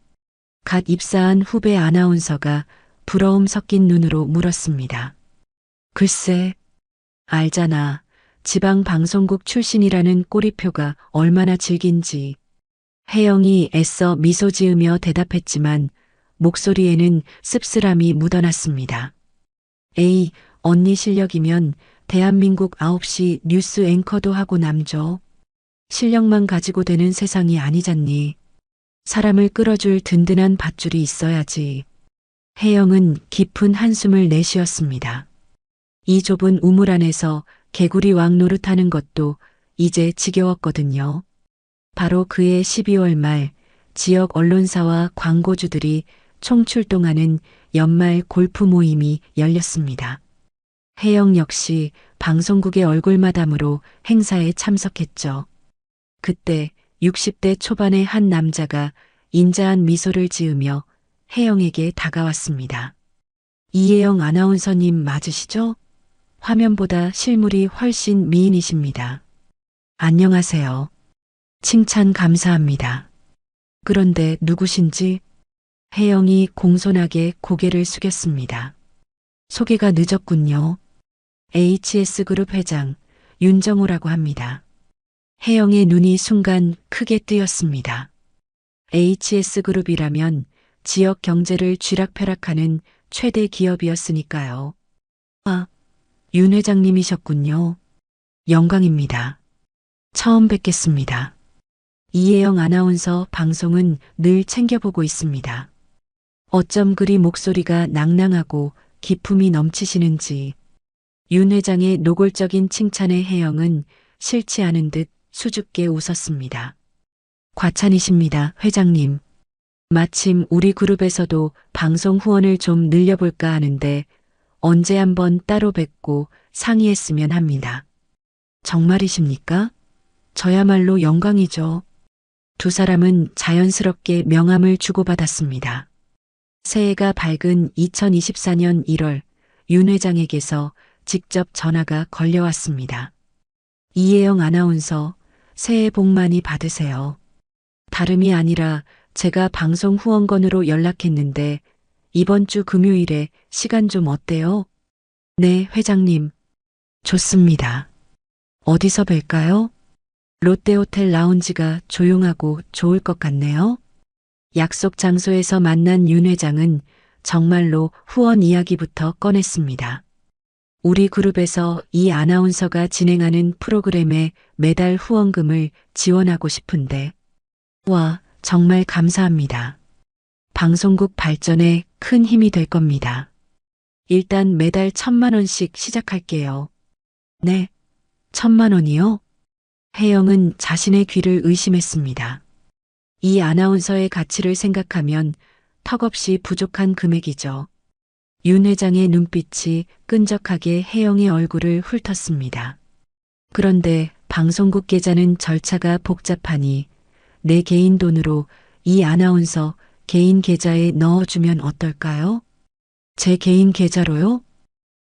갓 입사한 후배 아나운서가 부러움 섞인 눈으로 물었습니다. 글쎄, 알잖아. 지방 방송국 출신이라는 꼬리표가 얼마나 질긴지. 혜영이 애써 미소 지으며 대답했지만 목소리에는 씁쓸함이 묻어났습니다. 에이, 언니 실력이면 대한민국 9시 뉴스 앵커도 하고 남죠. 실력만 가지고 되는 세상이 아니잖니. 사람을 끌어줄 든든한 밧줄이 있어야지. 혜영은 깊은 한숨을 내쉬었습니다. 이 좁은 우물 안에서 개구리 왕 노릇하는 것도 이제 지겨웠거든요. 바로 그해 12월 말 지역 언론사와 광고주들이 총출동하는 연말 골프 모임이 열렸습니다. 혜영 역시 방송국의 얼굴마담으로 행사에 참석했죠. 그때 60대 초반의 한 남자가 인자한 미소를 지으며 혜영에게 다가왔습니다. 이혜영 아나운서님 맞으시죠? 화면보다 실물이 훨씬 미인이십니다. 안녕하세요. 칭찬 감사합니다. 그런데 누구신지? 혜영이 공손하게 고개를 숙였습니다. 소개가 늦었군요. HS그룹 회장 윤정호라고 합니다. 혜영의 눈이 순간 크게 뜨였습니다. HS그룹이라면 지역 경제를 쥐락펴락하는 최대 기업이었으니까요. 아, 윤 회장님이셨군요. 영광입니다. 처음 뵙겠습니다. 이혜영 아나운서 방송은 늘 챙겨보고 있습니다. 어쩜 그리 목소리가 낭낭하고 기품이 넘치시는지. 윤 회장의 노골적인 칭찬에 혜영은 싫지 않은 듯 수줍게 웃었습니다. 과찬이십니다, 회장님. 마침 우리 그룹에서도 방송 후원을 좀 늘려볼까 하는데 언제 한번 따로 뵙고 상의했으면 합니다. 정말이십니까? 저야말로 영광이죠. 두 사람은 자연스럽게 명함을 주고받았습니다. 새해가 밝은 2024년 1월 윤 회장에게서 직접 전화가 걸려왔습니다. 이혜영 아나운서 새해 복 많이 받으세요. 다름이 아니라 제가 방송 후원건으로 연락했는데 이번 주 금요일에 시간 좀 어때요? 네, 회장님. 좋습니다. 어디서 뵐까요? 롯데호텔 라운지가 조용하고 좋을 것 같네요. 약속 장소에서 만난 윤 회장은 정말로 후원 이야기부터 꺼냈습니다. 우리 그룹에서 이 아나운서가 진행하는 프로그램에 매달 후원금을 지원하고 싶은데. 와, 정말 감사합니다. 방송국 발전에 큰 힘이 될 겁니다. 일단 매달 1,000만 원씩 시작할게요. 네, 1,000만 원이요? 혜영은 자신의 귀를 의심했습니다. 이 아나운서의 가치를 생각하면 턱없이 부족한 금액이죠. 윤 회장의 눈빛이 끈적하게 혜영의 얼굴을 훑었습니다. 그런데 방송국 계좌는 절차가 복잡하니 내 개인 돈으로 이 아나운서 개인 계좌에 넣어주면 어떨까요? 제 개인 계좌로요?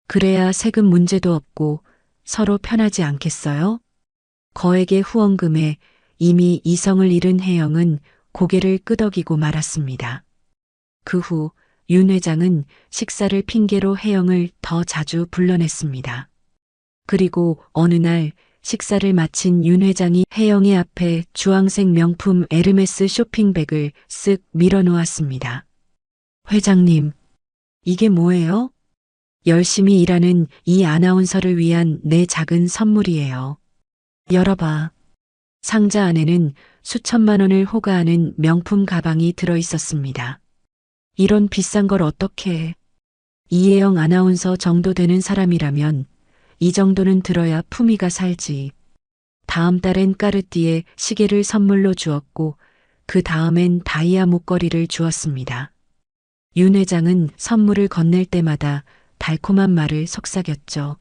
그래야 세금 문제도 없고 서로 편하지 않겠어요? 거액의 후원금에 이미 이성을 잃은 혜영은 고개를 끄덕이고 말았습니다. 그 후 윤 회장은 식사를 핑계로 혜영을 더 자주 불러냈습니다. 그리고 어느 날 식사를 마친 윤 회장이 혜영의 앞에 주황색 명품 에르메스 쇼핑백을 쓱 밀어놓았습니다. 회장님, 이게 뭐예요? 열심히 일하는 이 아나운서를 위한 내 작은 선물이에요. 열어봐. 상자 안에는 수천만 원을 호가하는 명품 가방이 들어있었습니다. 이런 비싼 걸 어떻게 해? 이혜영 아나운서 정도 되는 사람이라면 이 정도는 들어야 품위가 살지. 다음 달엔 까르띠에 시계를 선물로 주었고 그 다음엔 다이아 목걸이를 주었습니다. 윤 회장은 선물을 건넬 때마다 달콤한 말을 속삭였죠.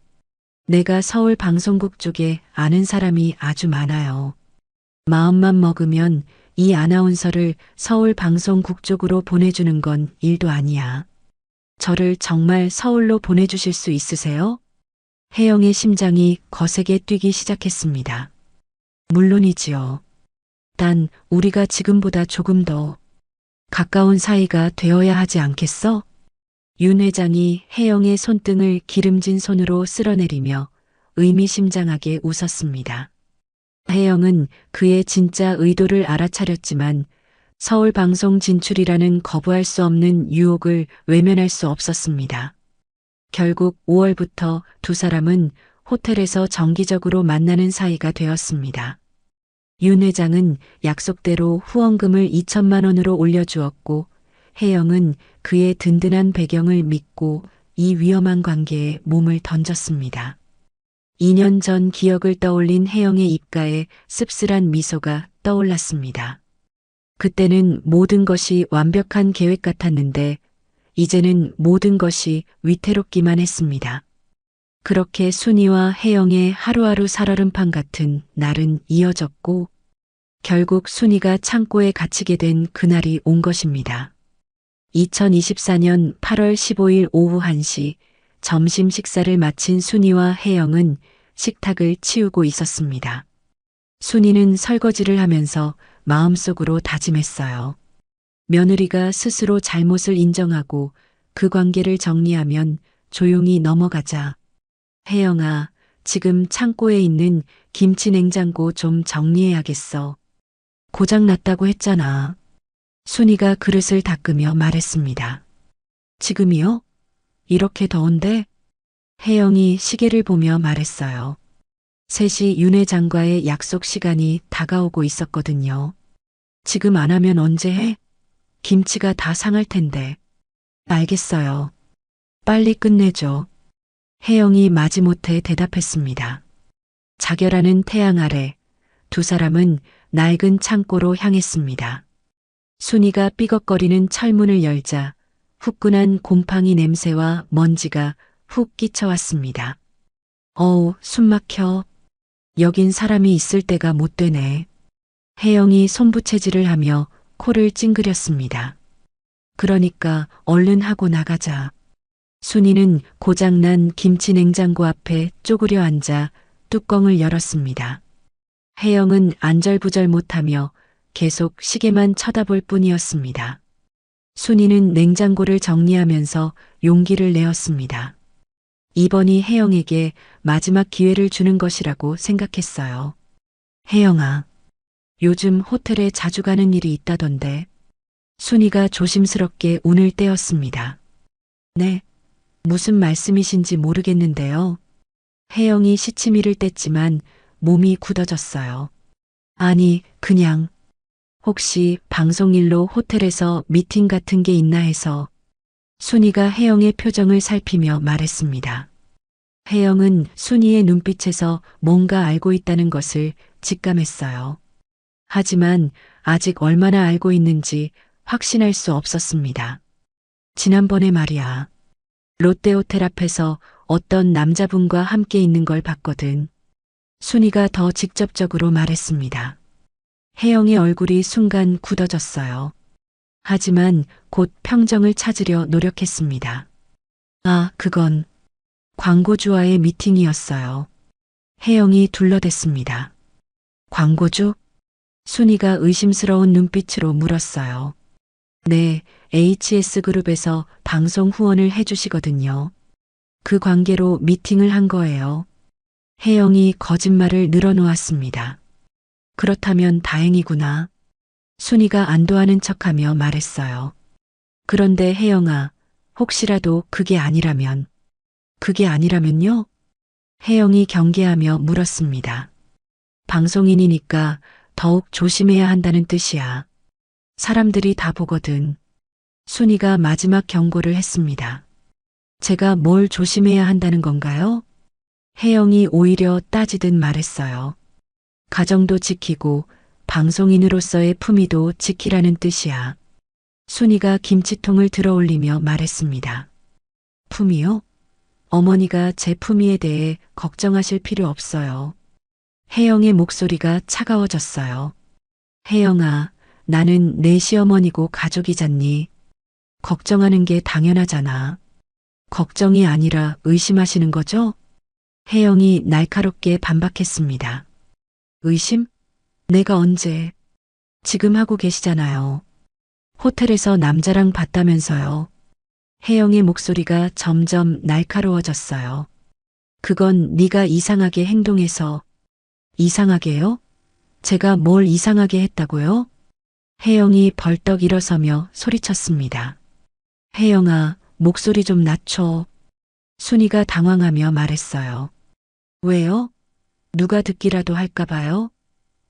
내가 서울 방송국 쪽에 아는 사람이 아주 많아요. 마음만 먹으면 이 아나운서를 서울 방송국 쪽으로 보내주는 건 일도 아니야. 저를 정말 서울로 보내주실 수 있으세요? 혜영의 심장이 거세게 뛰기 시작했습니다. 물론이지요. 단 우리가 지금보다 조금 더 가까운 사이가 되어야 하지 않겠어? 윤 회장이 혜영의 손등을 기름진 손으로 쓸어내리며 의미심장하게 웃었습니다. 혜영은 그의 진짜 의도를 알아차렸지만 서울 방송 진출이라는 거부할 수 없는 유혹을 외면할 수 없었습니다. 결국 5월부터 두 사람은 호텔에서 정기적으로 만나는 사이가 되었습니다. 윤 회장은 약속대로 후원금을 2천만 원으로 올려주었고 혜영은 그의 든든한 배경을 믿고 이 위험한 관계에 몸을 던졌습니다. 2년 전 기억을 떠올린 혜영의 입가에 씁쓸한 미소가 떠올랐습니다. 그때는 모든 것이 완벽한 계획 같았는데 이제는 모든 것이 위태롭기만 했습니다. 그렇게 순이와 혜영의 하루하루 살얼음판 같은 날은 이어졌고 결국 순이가 창고에 갇히게 된 그날이 온 것입니다. 2024년 8월 15일 오후 1시 점심 식사를 마친 순이와 혜영은 식탁을 치우고 있었습니다. 순이는 설거지를 하면서 마음속으로 다짐했어요. 며느리가 스스로 잘못을 인정하고 그 관계를 정리하면 조용히 넘어가자. 혜영아, 지금 창고에 있는 김치 냉장고 좀 정리해야겠어. 고장 났다고 했잖아. 순이가 그릇을 닦으며 말했습니다. 지금이요? 이렇게 더운데? 혜영이 시계를 보며 말했어요. 3시 윤 회장과의 약속 시간이 다가오고 있었거든요. 지금 안 하면 언제 해? 김치가 다 상할 텐데. 알겠어요. 빨리 끝내줘. 혜영이 마지못해 대답했습니다. 자결하는 태양 아래 두 사람은 낡은 창고로 향했습니다. 순이가 삐걱거리는 철문을 열자 후끈한 곰팡이 냄새와 먼지가 훅 끼쳐왔습니다. 어우, 숨 막혀. 여긴 사람이 있을 때가 못 되네. 혜영이 손부채질을 하며 코를 찡그렸습니다. 그러니까 얼른 하고 나가자. 순이는 고장난 김치 냉장고 앞에 쪼그려 앉아 뚜껑을 열었습니다. 혜영은 안절부절 못하며 계속 시계만 쳐다볼 뿐이었습니다. 순이는 냉장고를 정리하면서 용기를 내었습니다. 이번이 혜영에게 마지막 기회를 주는 것이라고 생각했어요. 혜영아, 요즘 호텔에 자주 가는 일이 있다던데. 순이가 조심스럽게 운을 떼었습니다. 네, 무슨 말씀이신지 모르겠는데요. 혜영이 시치미를 뗐지만 몸이 굳어졌어요. 아니, 그냥 혹시 방송일로 호텔에서 미팅 같은 게 있나 해서. 순이가 혜영의 표정을 살피며 말했습니다. 혜영은 순이의 눈빛에서 뭔가 알고 있다는 것을 직감했어요. 하지만 아직 얼마나 알고 있는지 확신할 수 없었습니다. 지난번에 말이야. 롯데호텔 앞에서 어떤 남자분과 함께 있는 걸 봤거든. 순이가 더 직접적으로 말했습니다. 혜영의 얼굴이 순간 굳어졌어요. 하지만 곧 평정을 찾으려 노력했습니다. 아, 그건 광고주와의 미팅이었어요. 혜영이 둘러댔습니다. 광고주? 순이가 의심스러운 눈빛으로 물었어요. 네, HS그룹에서 방송 후원을 해주시거든요. 그 관계로 미팅을 한 거예요. 혜영이 거짓말을 늘어놓았습니다. 그렇다면 다행이구나. 순이가 안도하는 척하며 말했어요. 그런데 혜영아, 혹시라도 그게 아니라면. 그게 아니라면요? 혜영이 경계하며 물었습니다. 방송인이니까 더욱 조심해야 한다는 뜻이야. 사람들이 다 보거든. 순이가 마지막 경고를 했습니다. 제가 뭘 조심해야 한다는 건가요? 혜영이 오히려 따지듯 말했어요. 가정도 지키고 방송인으로서의 품위도 지키라는 뜻이야. 순이가 김치통을 들어올리며 말했습니다. 품위요? 어머니가 제 품위에 대해 걱정하실 필요 없어요. 혜영의 목소리가 차가워졌어요. 혜영아, 나는 내 시어머니고 가족이잖니. 걱정하는 게 당연하잖아. 걱정이 아니라 의심하시는 거죠? 혜영이 날카롭게 반박했습니다. 의심? 내가 언제? 지금 하고 계시잖아요. 호텔에서 남자랑 봤다면서요. 혜영의 목소리가 점점 날카로워졌어요. 그건 네가 이상하게 행동해서. 이상하게요? 제가 뭘 이상하게 했다고요? 혜영이 벌떡 일어서며 소리쳤습니다. 혜영아, 목소리 좀 낮춰. 순이가 당황하며 말했어요. 왜요? 누가 듣기라도 할까 봐요?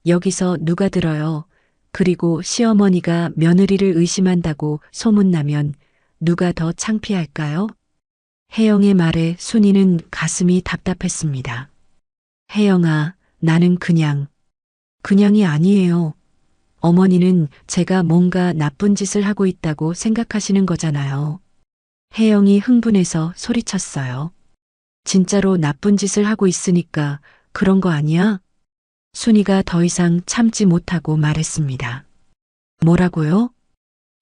여기서 누가 들어요? 그리고 시어머니가 며느리를 의심한다고 소문나면 누가 더 창피할까요? 혜영의 말에 순이는 가슴이 답답했습니다. 혜영아, 나는 그냥이 아니에요. 어머니는 제가 뭔가 나쁜 짓을 하고 있다고 생각하시는 거잖아요. 혜영이 흥분해서 소리쳤어요. 진짜로 나쁜 짓을 하고 있으니까 그런 거 아니야? 순이가 더 이상 참지 못하고 말했습니다. 뭐라고요?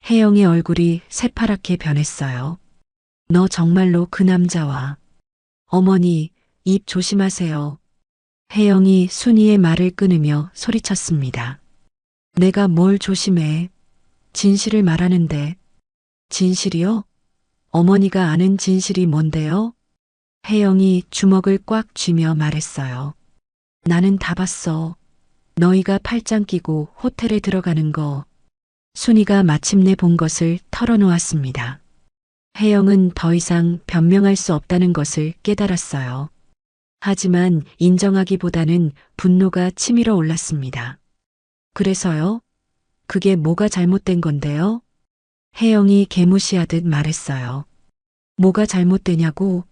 혜영의 얼굴이 새파랗게 변했어요. 너 정말로 그 남자와. 어머니, 입 조심하세요. 혜영이 순이의 말을 끊으며 소리쳤습니다. 내가 뭘 조심해. 진실을 말하는데. 진실이요? 어머니가 아는 진실이 뭔데요? 혜영이 주먹을 꽉 쥐며 말했어요. 나는 다 봤어. 너희가 팔짱 끼고 호텔에 들어가는 거. 순이가 마침내 본 것을 털어놓았습니다. 혜영은 더 이상 변명할 수 없다는 것을 깨달았어요. 하지만 인정하기보다는 분노가 치밀어 올랐습니다. 그래서요? 그게 뭐가 잘못된 건데요? 혜영이 개무시하듯 말했어요. 뭐가 잘못되냐고?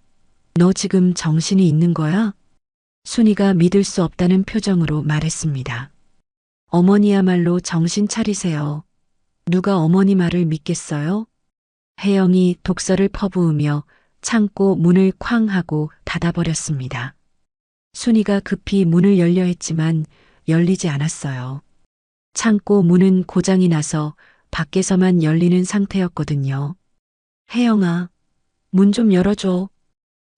너 지금 정신이 있는 거야? 순이가 믿을 수 없다는 표정으로 말했습니다. 어머니야말로 정신 차리세요. 누가 어머니 말을 믿겠어요? 혜영이 독서를 퍼부으며 창고 문을 쾅 하고 닫아버렸습니다. 순이가 급히 문을 열려 했지만 열리지 않았어요. 창고 문은 고장이 나서 밖에서만 열리는 상태였거든요. 혜영아, 문 좀 열어줘.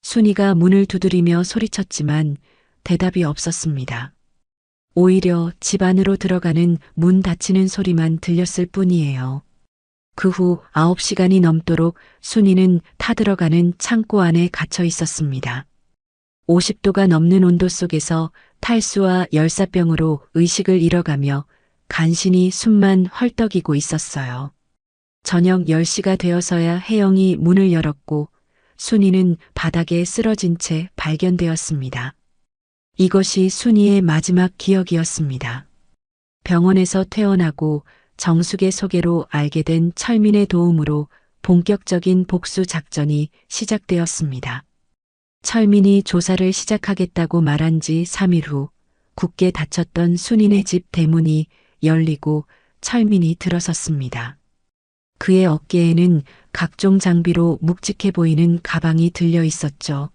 순이가 문을 두드리며 소리쳤지만 대답이 없었습니다. 오히려 집 안으로 들어가는 문 닫히는 소리만 들렸을 뿐이에요. 그 후 9시간이 넘도록 순이는 타들어가는 창고 안에 갇혀 있었습니다. 50도가 넘는 온도 속에서 탈수와 열사병으로 의식을 잃어가며 간신히 숨만 헐떡이고 있었어요. 저녁 10시가 되어서야 혜영이 문을 열었고 순이는 바닥에 쓰러진 채 발견되었습니다. 이것이 순이의 마지막 기억이었습니다. 병원에서 퇴원하고 정숙의 소개로 알게 된 철민의 도움으로 본격적인 복수 작전이 시작되었습니다. 철민이 조사를 시작하겠다고 말한 지 3일 후 굳게 닫혔던 순이네 집 대문이 열리고 철민이 들어섰습니다. 그의 어깨에는 각종 장비로 묵직해 보이는 가방이 들려 있었죠.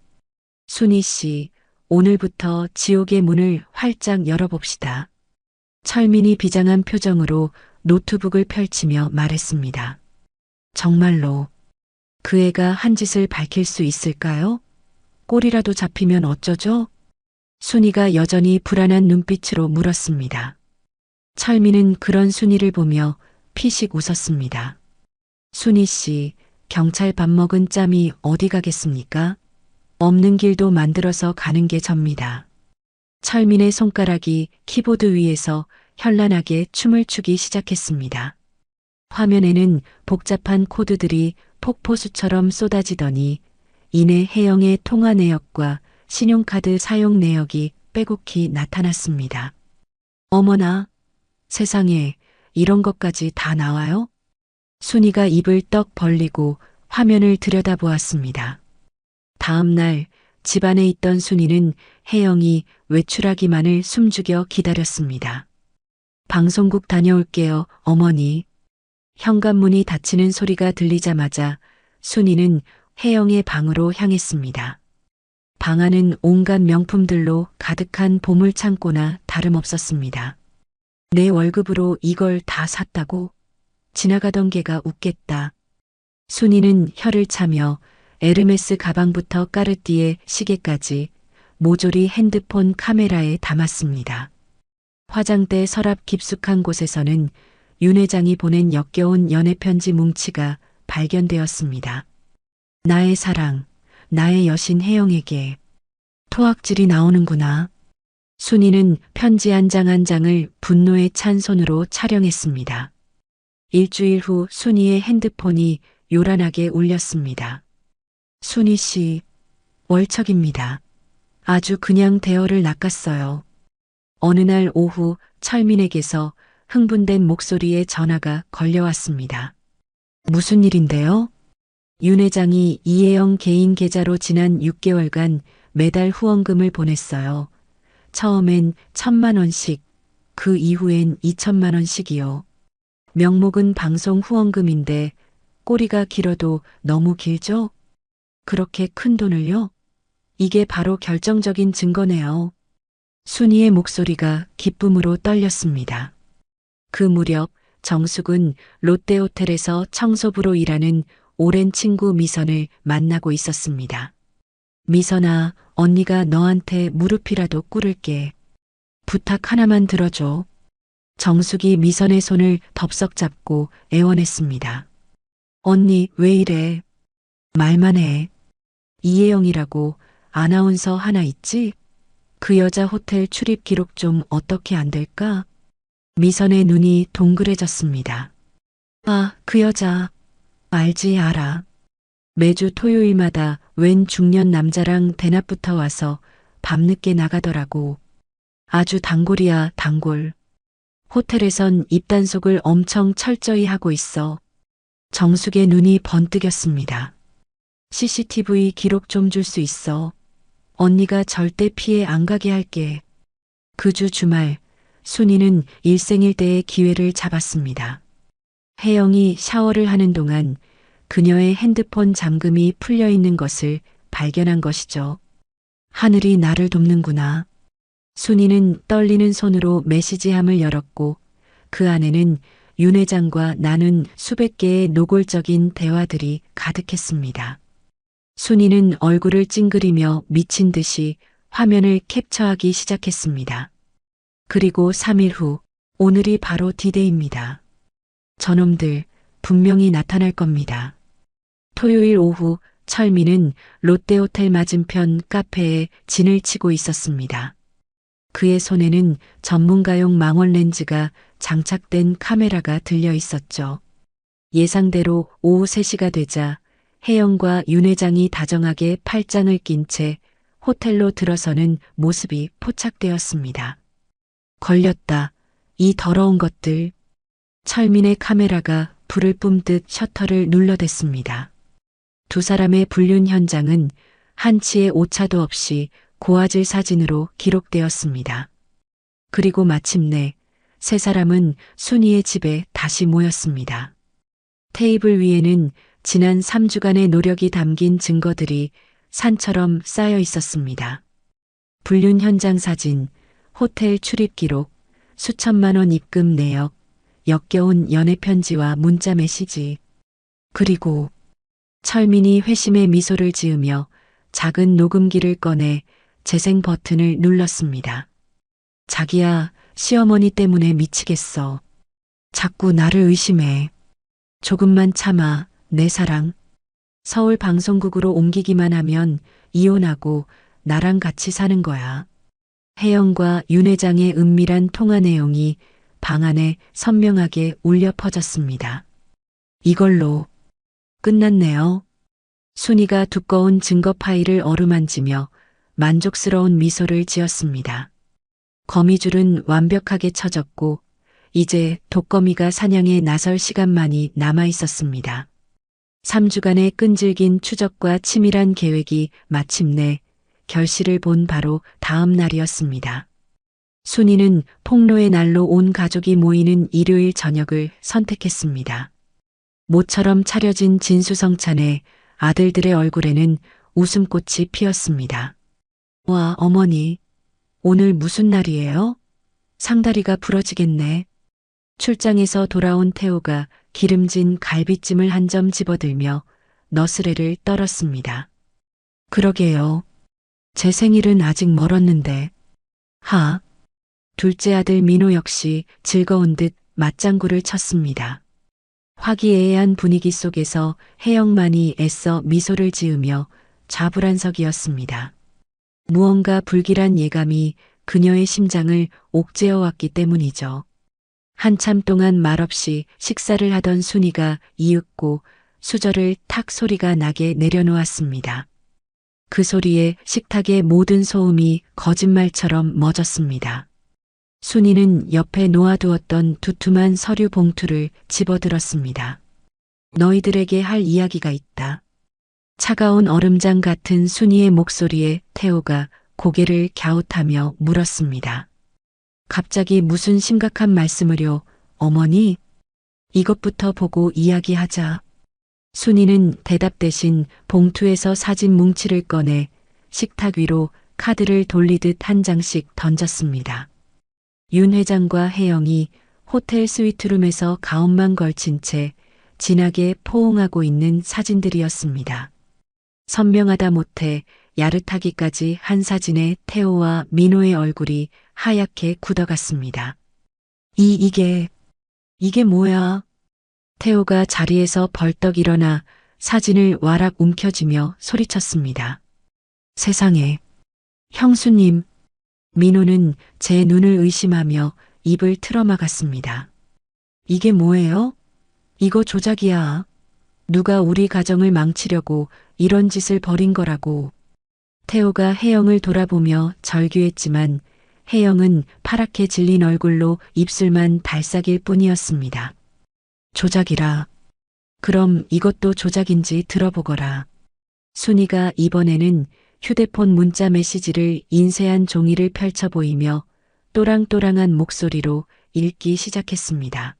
순이 씨, 오늘부터 지옥의 문을 활짝 열어봅시다. 철민이 비장한 표정으로 노트북을 펼치며 말했습니다. 정말로 그 애가 한 짓을 밝힐 수 있을까요? 꼴이라도 잡히면 어쩌죠? 순이가 여전히 불안한 눈빛으로 물었습니다. 철민은 그런 순이를 보며 피식 웃었습니다. 순이 씨, 경찰 밥 먹은 짬이 어디 가겠습니까? 없는 길도 만들어서 가는 게 접니다. 철민의 손가락이 키보드 위에서 현란하게 춤을 추기 시작했습니다. 화면에는 복잡한 코드들이 폭포수처럼 쏟아지더니 이내 혜영의 통화 내역과 신용카드 사용 내역이 빼곡히 나타났습니다. 어머나, 세상에 이런 것까지 다 나와요? 순이가 입을 떡 벌리고 화면을 들여다보았습니다. 다음 날 집안에 있던 순이는 혜영이 외출하기만을 숨죽여 기다렸습니다. 방송국 다녀올게요, 어머니. 현관문이 닫히는 소리가 들리자마자 순이는 혜영의 방으로 향했습니다. 방 안은 온갖 명품들로 가득한 보물창고나 다름없었습니다. 내 월급으로 이걸 다 샀다고? 지나가던 개가 웃겠다. 순이는 혀를 차며 에르메스 가방부터 까르띠에 시계까지 모조리 핸드폰 카메라에 담았습니다. 화장대 서랍 깊숙한 곳에서는 윤 회장이 보낸 역겨운 연애편지 뭉치가 발견되었습니다. 나의 사랑, 나의 여신 혜영에게. 토악질이 나오는구나. 순이는 편지 한 장 한 장을 분노에 찬 손으로 촬영했습니다. 일주일 후 순이의 핸드폰이 요란하게 울렸습니다. 순이 씨, 월척입니다. 아주 그냥 대어를 낚았어요. 어느 날 오후 철민에게서 흥분된 목소리의 전화가 걸려왔습니다. 무슨 일인데요? 윤 회장이 이혜영 개인 계좌로 지난 6개월간 매달 후원금을 보냈어요. 처음엔 1,000만 원씩, 그 이후엔 2천만 원씩이요. 명목은 방송 후원금인데 꼬리가 길어도 너무 길죠? 그렇게 큰 돈을요? 이게 바로 결정적인 증거네요. 순이의 목소리가 기쁨으로 떨렸습니다. 그 무렵 정숙은 롯데호텔에서 청소부로 일하는 오랜 친구 미선을 만나고 있었습니다. 미선아, 언니가 너한테 무릎이라도 꿇을게. 부탁 하나만 들어줘. 정숙이 미선의 손을 덥석 잡고 애원했습니다. 언니, 왜 이래? 말만 해. 이혜영이라고 아나운서 하나 있지? 그 여자 호텔 출입 기록 좀 어떻게 안 될까? 미선의 눈이 동그래졌습니다. 아, 그 여자. 알지, 알아. 매주 토요일마다 웬 중년 남자랑 대낮부터 와서 밤늦게 나가더라고. 아주 단골이야, 단골. 호텔에선 입단속을 엄청 철저히 하고 있어. 정숙의 눈이 번뜩였습니다. CCTV 기록 좀 줄 수 있어. 언니가 절대 피해 안 가게 할게. 그 주 주말, 순이는 일생일대의 기회를 잡았습니다. 혜영이 샤워를 하는 동안 그녀의 핸드폰 잠금이 풀려 있는 것을 발견한 것이죠. 하늘이 나를 돕는구나. 순이는 떨리는 손으로 메시지함을 열었고 그 안에는 윤 회장과 나눈 수백 개의 노골적인 대화들이 가득했습니다. 순이는 얼굴을 찡그리며 미친 듯이 화면을 캡처하기 시작했습니다. 그리고 3일 후, 오늘이 바로 D-Day입니다. 저놈들 분명히 나타날 겁니다. 토요일 오후 철민은 롯데호텔 맞은편 카페에 진을 치고 있었습니다. 그의 손에는 전문가용 망원 렌즈가 장착된 카메라가 들려 있었죠. 예상대로 오후 3시가 되자 혜영과 윤 회장이 다정하게 팔짱을 낀 채 호텔로 들어서는 모습이 포착되었습니다. 걸렸다. 이 더러운 것들. 철민의 카메라가 불을 뿜듯 셔터를 눌러댔습니다. 두 사람의 불륜 현장은 한치의 오차도 없이 고화질 사진으로 기록되었습니다. 그리고 마침내 세 사람은 순이의 집에 다시 모였습니다. 테이블 위에는 지난 3주간의 노력이 담긴 증거들이 산처럼 쌓여 있었습니다. 불륜 현장 사진, 호텔 출입 기록, 수천만 원 입금 내역, 역겨운 연애 편지와 문자 메시지. 그리고 철민이 회심의 미소를 지으며 작은 녹음기를 꺼내 재생 버튼을 눌렀습니다. 자기야, 시어머니 때문에 미치겠어. 자꾸 나를 의심해. 조금만 참아, 내 사랑. 서울 방송국으로 옮기기만 하면 이혼하고 나랑 같이 사는 거야. 혜영과 윤 회장의 은밀한 통화 내용이 방 안에 선명하게 울려 퍼졌습니다. 이걸로 끝났네요. 순이가 두꺼운 증거 파일을 어루만지며 만족스러운 미소를 지었습니다. 거미줄은 완벽하게 쳐졌고 이제 독거미가 사냥에 나설 시간만이 남아 있었습니다. 3주간의 끈질긴 추적과 치밀한 계획이 마침내 결실을 본 바로 다음 날이었습니다. 순이는 폭로의 날로 온 가족이 모이는 일요일 저녁을 선택했습니다. 모처럼 차려진 진수성찬에 아들들의 얼굴에는 웃음꽃이 피었습니다. 와, 어머니, 오늘 무슨 날이에요? 상다리가 부러지겠네. 출장에서 돌아온 태호가 기름진 갈비찜을 한 점 집어들며 너스레를 떨었습니다. 그러게요. 제 생일은 아직 멀었는데. 하. 둘째 아들 민호 역시 즐거운 듯 맞장구를 쳤습니다. 화기애애한 분위기 속에서 혜영만이 애써 미소를 지으며 좌불안석이었습니다. 무언가 불길한 예감이 그녀의 심장을 옥죄어 왔기 때문이죠. 한참 동안 말없이 식사를 하던 순이가 이윽고 수저를 탁 소리가 나게 내려놓았습니다. 그 소리에 식탁의 모든 소음이 거짓말처럼 멎었습니다. 순이는 옆에 놓아두었던 두툼한 서류 봉투를 집어들었습니다. 너희들에게 할 이야기가 있다. 차가운 얼음장 같은 순이의 목소리에 태호가 고개를 갸웃하며 물었습니다. 갑자기 무슨 심각한 말씀을요, 어머니? 이것부터 보고 이야기하자. 순이는 대답 대신 봉투에서 사진 뭉치를 꺼내 식탁 위로 카드를 돌리듯 한 장씩 던졌습니다. 윤 회장과 혜영이 호텔 스위트룸에서 가운만 걸친 채 진하게 포옹하고 있는 사진들이었습니다. 선명하다 못해 야릇하기까지 한 사진에 태호와 민호의 얼굴이 하얗게 굳어갔습니다. 이게 뭐야? 태호가 자리에서 벌떡 일어나 사진을 와락 움켜쥐며 소리쳤습니다. 세상에. 형수님. 민호는 제 눈을 의심하며 입을 틀어막았습니다. 이게 뭐예요? 이거 조작이야. 누가 우리 가정을 망치려고 이런 짓을 벌인 거라고. 태호가 혜영을 돌아보며 절규했지만 혜영은 파랗게 질린 얼굴로 입술만 달싹일 뿐이었습니다. 조작이라. 그럼 이것도 조작인지 들어보거라. 순이가 이번에는 휴대폰 문자 메시지를 인쇄한 종이를 펼쳐 보이며 또랑또랑한 목소리로 읽기 시작했습니다.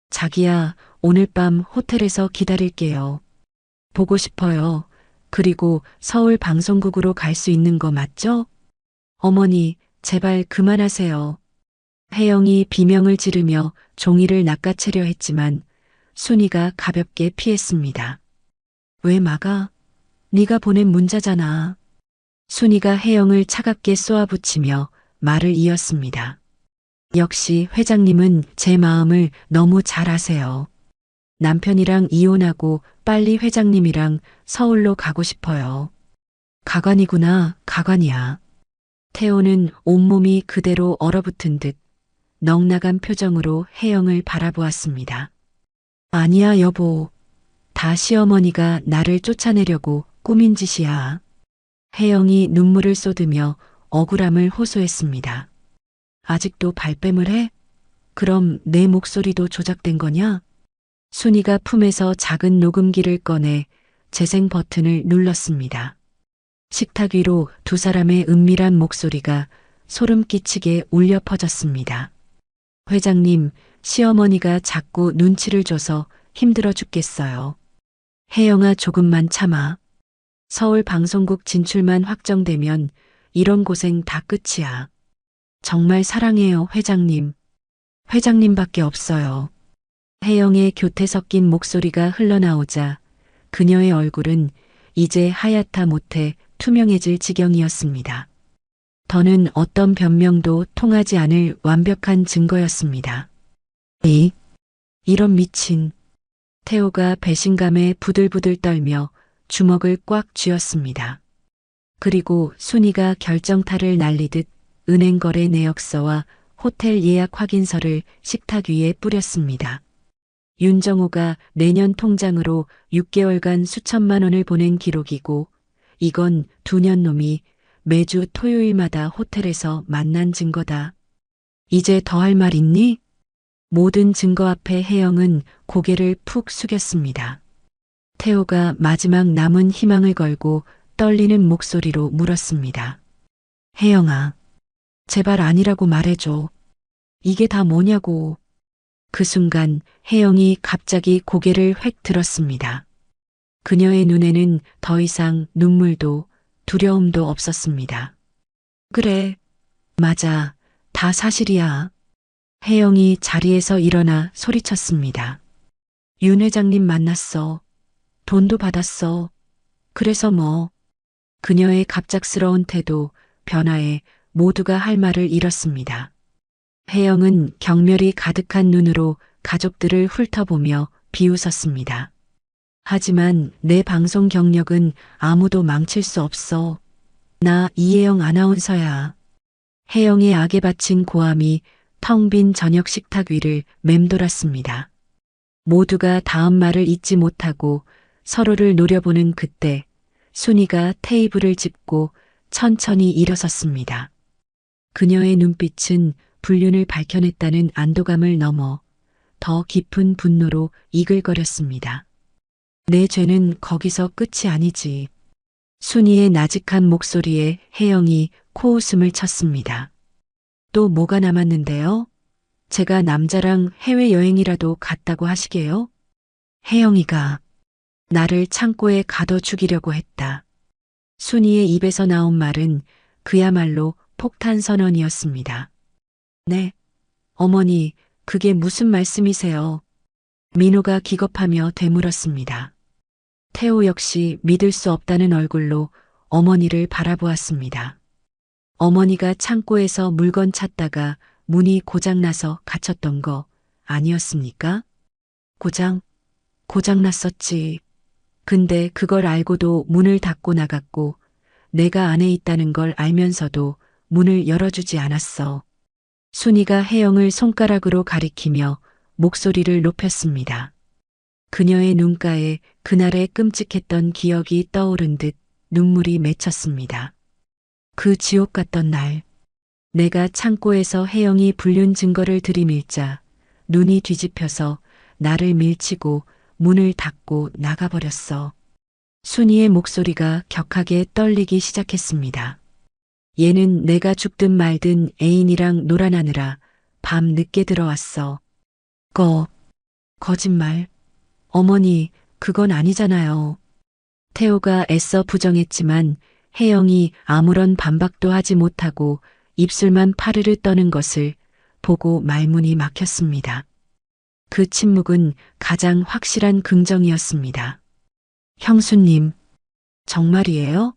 자기야, 오늘 밤 호텔에서 기다릴게요. 보고 싶어요. 그리고 서울 방송국으로 갈 수 있는 거 맞죠? 어머니, 제발 그만하세요. 혜영이 비명을 지르며 종이를 낚아채려 했지만 순이가 가볍게 피했습니다. 왜 막아? 네가 보낸 문자잖아. 순이가 혜영을 차갑게 쏘아붙이며 말을 이었습니다. 역시 회장님은 제 마음을 너무 잘 아세요. 남편이랑 이혼하고 빨리 회장님이랑 서울로 가고 싶어요. 가관이구나, 가관이야. 태호는 온몸이 그대로 얼어붙은 듯 넋나간 표정으로 혜영을 바라보았습니다. 아니야, 여보. 다 시어머니가 나를 쫓아내려고 꾸민 짓이야. 혜영이 눈물을 쏟으며 억울함을 호소했습니다. 아직도 발뺌을 해? 그럼 내 목소리도 조작된 거냐? 순이가 품에서 작은 녹음기를 꺼내 재생 버튼을 눌렀습니다. 식탁 위로 두 사람의 은밀한 목소리가 소름 끼치게 울려 퍼졌습니다. 회장님, 시어머니가 자꾸 눈치를 줘서 힘들어 죽겠어요. 혜영아, 조금만 참아. 서울 방송국 진출만 확정되면 이런 고생 다 끝이야. 정말 사랑해요, 회장님. 회장님밖에 없어요. 혜영의 교태 섞인 목소리가 흘러나오자 그녀의 얼굴은 이제 하얗다 못해 투명해질 지경이었습니다. 더는 어떤 변명도 통하지 않을 완벽한 증거였습니다. 이런 미친. 태호가 배신감에 부들부들 떨며 주먹을 꽉 쥐었습니다. 그리고 순이가 결정타를 날리듯 은행거래 내역서와 호텔 예약 확인서를 식탁 위에 뿌렸습니다. 윤정호가 내년 통장으로 6개월간 수천만 원을 보낸 기록이고 이건 두 년 놈이 매주 토요일마다 호텔에서 만난 증거다. 이제 더 할 말 있니? 모든 증거 앞에 혜영은 고개를 푹 숙였습니다. 태호가 마지막 남은 희망을 걸고 떨리는 목소리로 물었습니다. 혜영아, 제발 아니라고 말해줘. 이게 다 뭐냐고. 그 순간 혜영이 갑자기 고개를 획 들었습니다. 그녀의 눈에는 더 이상 눈물도 두려움도 없었습니다. 그래, 맞아, 다 사실이야. 혜영이 자리에서 일어나 소리쳤습니다. 윤 회장님 만났어. 돈도 받았어. 그래서 뭐. 그녀의 갑작스러운 태도, 변화에 모두가 할 말을 잃었습니다. 혜영은 경멸이 가득한 눈으로 가족들을 훑어보며 비웃었습니다. 하지만 내 방송 경력은 아무도 망칠 수 없어. 나 이혜영 아나운서야. 혜영의 악에 바친 고함이 텅 빈 저녁 식탁 위를 맴돌았습니다. 모두가 다음 말을 잊지 못하고 서로를 노려보는 그때 순이가 테이블을 짚고 천천히 일어섰습니다. 그녀의 눈빛은 불륜을 밝혀냈다는 안도감을 넘어 더 깊은 분노로 이글거렸습니다. 내 죄는 거기서 끝이 아니지. 순이의 나직한 목소리에 혜영이 코웃음을 쳤습니다. 또 뭐가 남았는데요? 제가 남자랑 해외여행이라도 갔다고 하시게요? 혜영이가 나를 창고에 가둬 죽이려고 했다. 순이의 입에서 나온 말은 그야말로 폭탄 선언이었습니다. 네, 어머니, 그게 무슨 말씀이세요? 민호가 기겁하며 되물었습니다. 태호 역시 믿을 수 없다는 얼굴로 어머니를 바라보았습니다. 어머니가 창고에서 물건 찾다가 문이 고장나서 갇혔던 거 아니었습니까? 고장났었지. 근데 그걸 알고도 문을 닫고 나갔고 내가 안에 있다는 걸 알면서도 문을 열어주지 않았어. 순이가 혜영을 손가락으로 가리키며 목소리를 높였습니다. 그녀의 눈가에 그날의 끔찍했던 기억이 떠오른 듯 눈물이 맺혔습니다. 그 지옥 같던 날, 내가 창고에서 혜영이 불륜 증거를 들이밀자 눈이 뒤집혀서 나를 밀치고 문을 닫고 나가버렸어. 순이의 목소리가 격하게 떨리기 시작했습니다. 얘는 내가 죽든 말든 애인이랑 놀아나느라 밤 늦게 들어왔어. 거짓말. 어머니, 그건 아니잖아요. 태호가 애써 부정했지만 혜영이 아무런 반박도 하지 못하고 입술만 파르르 떠는 것을 보고 말문이 막혔습니다. 그 침묵은 가장 확실한 긍정이었습니다. 형수님, 정말이에요?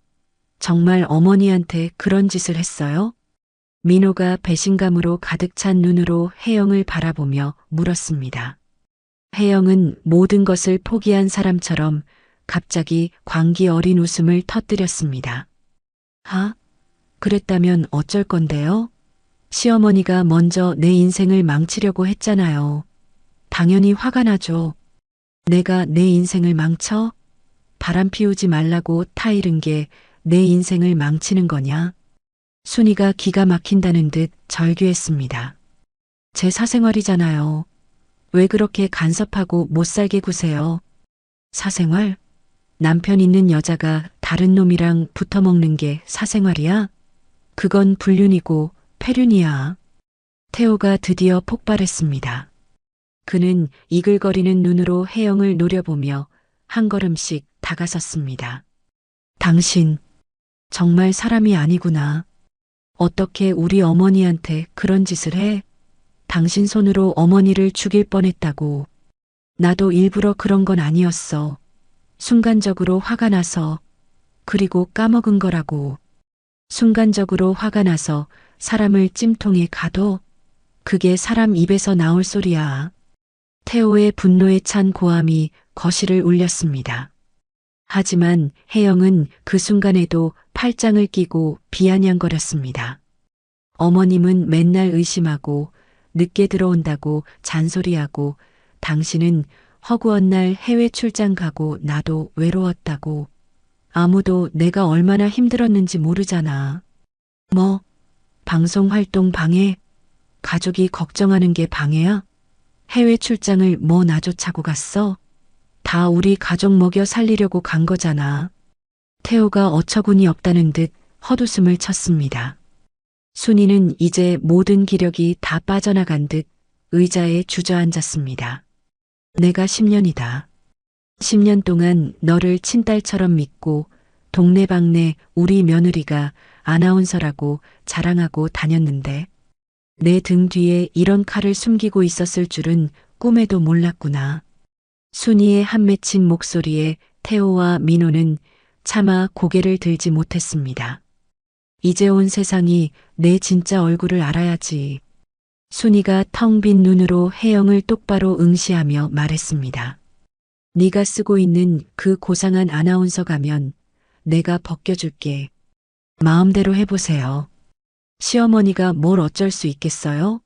정말 어머니한테 그런 짓을 했어요? 민호가 배신감으로 가득 찬 눈으로 혜영을 바라보며 물었습니다. 혜영은 모든 것을 포기한 사람처럼 갑자기 광기 어린 웃음을 터뜨렸습니다. 그랬다면 어쩔 건데요? 시어머니가 먼저 내 인생을 망치려고 했잖아요. 당연히 화가 나죠. 내가 내 인생을 망쳐? 바람 피우지 말라고 타이른 게 내 인생을 망치는 거냐? 순이가 기가 막힌다는 듯 절규했습니다. 제 사생활이잖아요. 왜 그렇게 간섭하고 못살게 구세요? 사생활? 남편 있는 여자가 다른 놈이랑 붙어먹는 게 사생활이야? 그건 불륜이고 폐륜이야. 태호가 드디어 폭발했습니다. 그는 이글거리는 눈으로 혜영을 노려보며 한 걸음씩 다가섰습니다. 당신, 정말 사람이 아니구나. 어떻게 우리 어머니한테 그런 짓을 해? 당신 손으로 어머니를 죽일 뻔했다고. 나도 일부러 그런 건 아니었어. 순간적으로 화가 나서, 그리고 까먹은 거라고. 순간적으로 화가 나서 사람을 찜통에 가둬? 그게 사람 입에서 나올 소리야. 태호의 분노에 찬 고함이 거실을 울렸습니다. 하지만 혜영은 그 순간에도 팔짱을 끼고 비아냥거렸습니다. 어머님은 맨날 의심하고 늦게 들어온다고 잔소리하고 당신은 허구한 날 해외 출장 가고 나도 외로웠다고. 아무도 내가 얼마나 힘들었는지 모르잖아. 방송 활동 방해? 가족이 걱정하는 게 방해야? 해외 출장을 나조차고 갔어? 다 우리 가족 먹여 살리려고 간 거잖아. 태호가 어처구니 없다는 듯 헛웃음을 쳤습니다. 순이는 이제 모든 기력이 다 빠져나간 듯 의자에 주저앉았습니다. 내가 10년이다. 10년 동안 너를 친딸처럼 믿고 동네방네 우리 며느리가 아나운서라고 자랑하고 다녔는데 내 등 뒤에 이런 칼을 숨기고 있었을 줄은 꿈에도 몰랐구나. 순이의 한 맺힌 목소리에 태호와 민호는 차마 고개를 들지 못했습니다. 이제 온 세상이 내 진짜 얼굴을 알아야지. 순이가 텅 빈 눈으로 혜영을 똑바로 응시하며 말했습니다. 네가 쓰고 있는 그 고상한 아나운서 가면 내가 벗겨줄게. 마음대로 해보세요. 시어머니가 뭘 어쩔 수 있겠어요?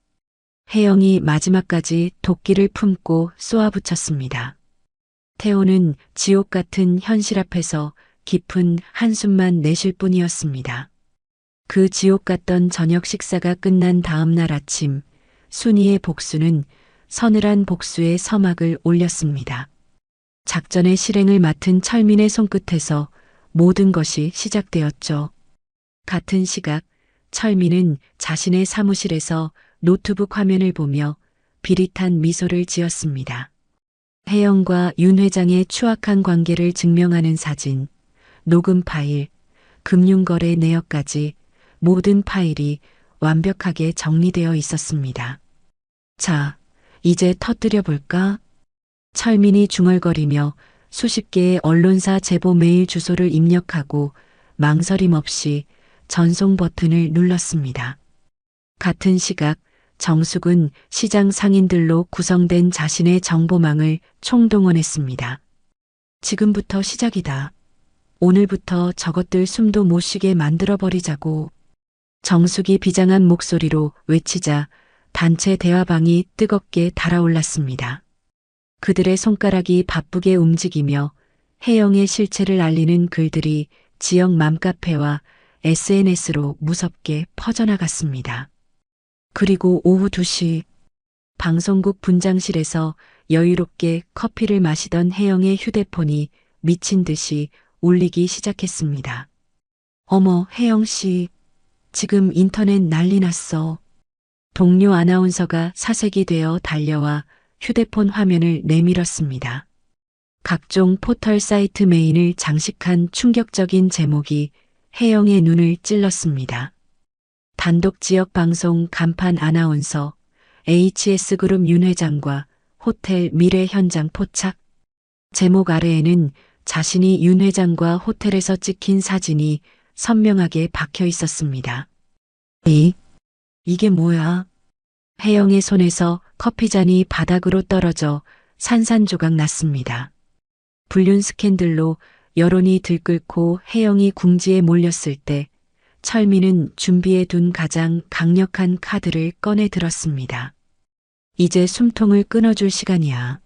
혜영이 마지막까지 도끼를 품고 쏘아붙였습니다. 태호는 지옥 같은 현실 앞에서 깊은 한숨만 내쉴 뿐이었습니다. 그 지옥 같던 저녁 식사가 끝난 다음 날 아침, 순이의 복수는 서늘한 복수의 서막을 올렸습니다. 작전의 실행을 맡은 철민의 손끝에서 모든 것이 시작되었죠. 같은 시각 철민은 자신의 사무실에서 노트북 화면을 보며 비릿한 미소를 지었습니다. 혜영과 윤 회장의 추악한 관계를 증명하는 사진, 녹음 파일, 금융거래 내역까지 모든 파일이 완벽하게 정리되어 있었습니다. 자, 이제 터뜨려 볼까? 철민이 중얼거리며 수십 개의 언론사 제보 메일 주소를 입력하고 망설임 없이 전송 버튼을 눌렀습니다. 같은 시각 정숙은 시장 상인들로 구성된 자신의 정보망을 총동원했습니다. 지금부터 시작이다. 오늘부터 저것들 숨도 못 쉬게 만들어버리자고. 정숙이 비장한 목소리로 외치자 단체 대화방이 뜨겁게 달아올랐습니다. 그들의 손가락이 바쁘게 움직이며 혜영의 실체를 알리는 글들이 지역 맘카페와 SNS로 무섭게 퍼져나갔습니다. 그리고 오후 2시 방송국 분장실에서 여유롭게 커피를 마시던 혜영의 휴대폰이 미친 듯이 울리기 시작했습니다. 어머, 혜영 씨. 지금 인터넷 난리 났어. 동료 아나운서가 사색이 되어 달려와 휴대폰 화면을 내밀었습니다. 각종 포털 사이트 메인을 장식한 충격적인 제목이 혜영의 눈을 찔렀습니다. 단독 지역 방송 간판 아나운서 HS그룹 윤 회장과 호텔 미래 현장 포착. 제목 아래에는 자신이 윤 회장과 호텔에서 찍힌 사진이 선명하게 박혀 있었습니다. 이게 뭐야? 혜영의 손에서 커피잔이 바닥으로 떨어져 산산조각 났습니다. 불륜 스캔들로 여론이 들끓고 혜영이 궁지에 몰렸을 때 철민은 준비해 둔 가장 강력한 카드를 꺼내 들었습니다. 이제 숨통을 끊어줄 시간이야.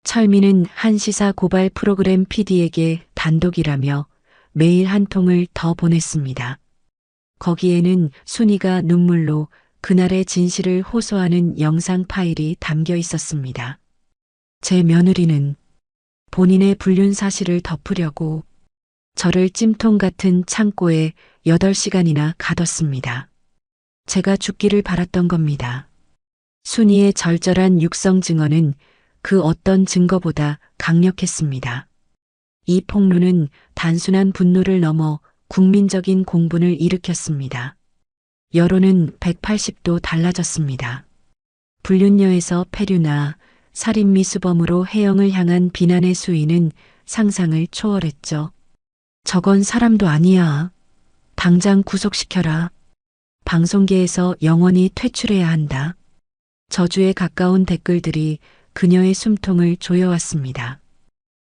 철민은 한 시사 고발 프로그램 PD에게 단독이라며 메일 한 통을 더 보냈습니다. 거기에는 순이가 눈물로 그날의 진실을 호소하는 영상 파일이 담겨 있었습니다. 제 며느리는 본인의 불륜 사실을 덮으려고 저를 찜통 같은 창고에 8시간이나 가뒀습니다. 제가 죽기를 바랐던 겁니다. 순이의 절절한 육성 증언은 그 어떤 증거보다 강력했습니다. 이 폭로는 단순한 분노를 넘어 국민적인 공분을 일으켰습니다. 여론은 180도 달라졌습니다. 불륜녀에서 폐류나 살인미수범으로 혜영을 향한 비난의 수위는 상상을 초월했죠. 저건 사람도 아니야. 당장 구속시켜라. 방송계에서 영원히 퇴출해야 한다. 저주에 가까운 댓글들이 그녀의 숨통을 조여왔습니다.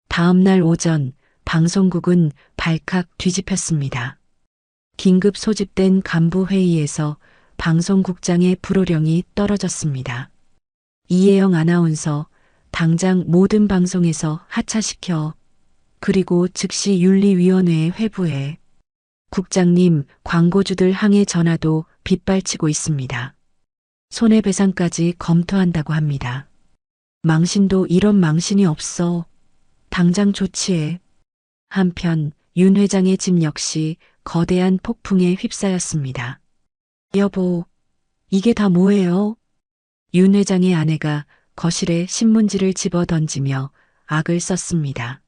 다음 날 오전 방송국은 발칵 뒤집혔습니다. 긴급 소집된 간부 회의에서 방송국장의 불호령이 떨어졌습니다. 이혜영 아나운서, 당장 모든 방송에서 하차시켜. 그리고 즉시 윤리위원회에 회부해. 국장님, 광고주들 항해 전화도 빗발치고 있습니다. 손해배상까지 검토한다고 합니다. 망신도 이런 망신이 없어. 당장 조치해. 한편 윤 회장의 집 역시 거대한 폭풍에 휩싸였습니다. 여보, 이게 다 뭐예요? 윤 회장의 아내가 거실에 신문지를 집어 던지며 악을 썼습니다.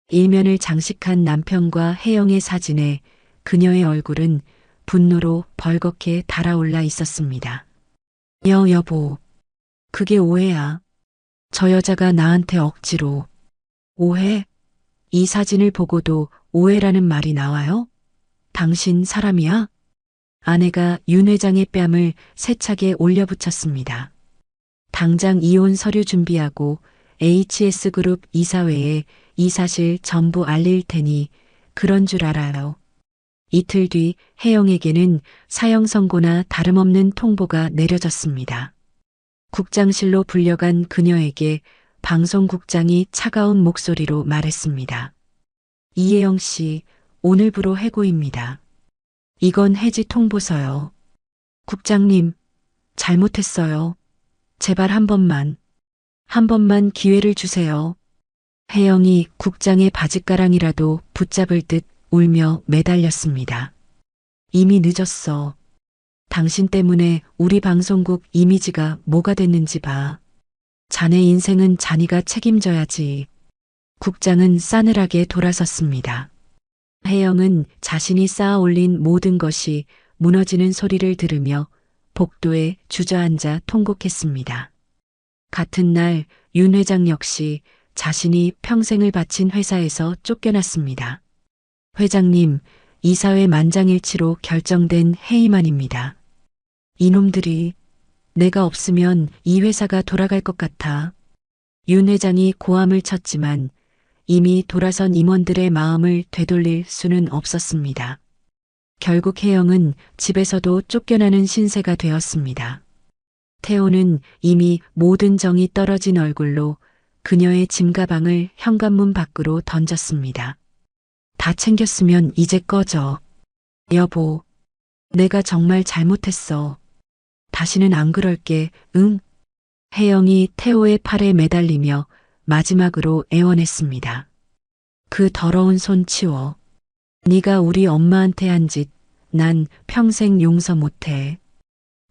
일면을 장식한 남편과 혜영의 사진에 그녀의 얼굴은 분노로 벌겋게 달아올라 있었습니다. 여보, 그게 오해야. 저 여자가 나한테 억지로. 오해? 이 사진을 보고도 오해라는 말이 나와요? 당신 사람이야? 아내가 윤 회장의 뺨을 세차게 올려붙였습니다. 당장 이혼 서류 준비하고 HS그룹 이사회에 이 사실 전부 알릴 테니 그런 줄 알아요. 이틀 뒤 혜영에게는 사형 선고나 다름없는 통보가 내려졌습니다. 국장실로 불려간 그녀에게 방송국장이 차가운 목소리로 말했습니다. 이혜영 씨, 오늘부로 해고입니다. 이건 해지 통보서요. 국장님, 잘못했어요. 제발 한 번만 기회를 주세요. 혜영이 국장의 바짓가랑이라도 붙잡을 듯 울며 매달렸습니다. 이미 늦었어. 당신 때문에 우리 방송국 이미지가 뭐가 됐는지 봐. 자네 인생은 자네가 책임져야지. 국장은 싸늘하게 돌아섰습니다. 혜영은 자신이 쌓아 올린 모든 것이 무너지는 소리를 들으며 복도에 주저앉아 통곡했습니다. 같은 날 윤 회장 역시 자신이 평생을 바친 회사에서 쫓겨났습니다. 회장님, 이사회 만장일치로 결정된 회의만입니다. 이놈들이 내가 없으면 이 회사가 돌아갈 것 같아. 윤 회장이 고함을 쳤지만 이미 돌아선 임원들의 마음을 되돌릴 수는 없었습니다. 결국 혜영은 집에서도 쫓겨나는 신세가 되었습니다. 태호는 이미 모든 정이 떨어진 얼굴로 그녀의 짐가방을 현관문 밖으로 던졌습니다. 다 챙겼으면 이제 꺼져. 여보, 내가 정말 잘못했어. 다시는 안 그럴게, 응? 혜영이 태호의 팔에 매달리며 마지막으로 애원했습니다. 그 더러운 손 치워. 네가 우리 엄마한테 한 짓, 난 평생 용서 못해.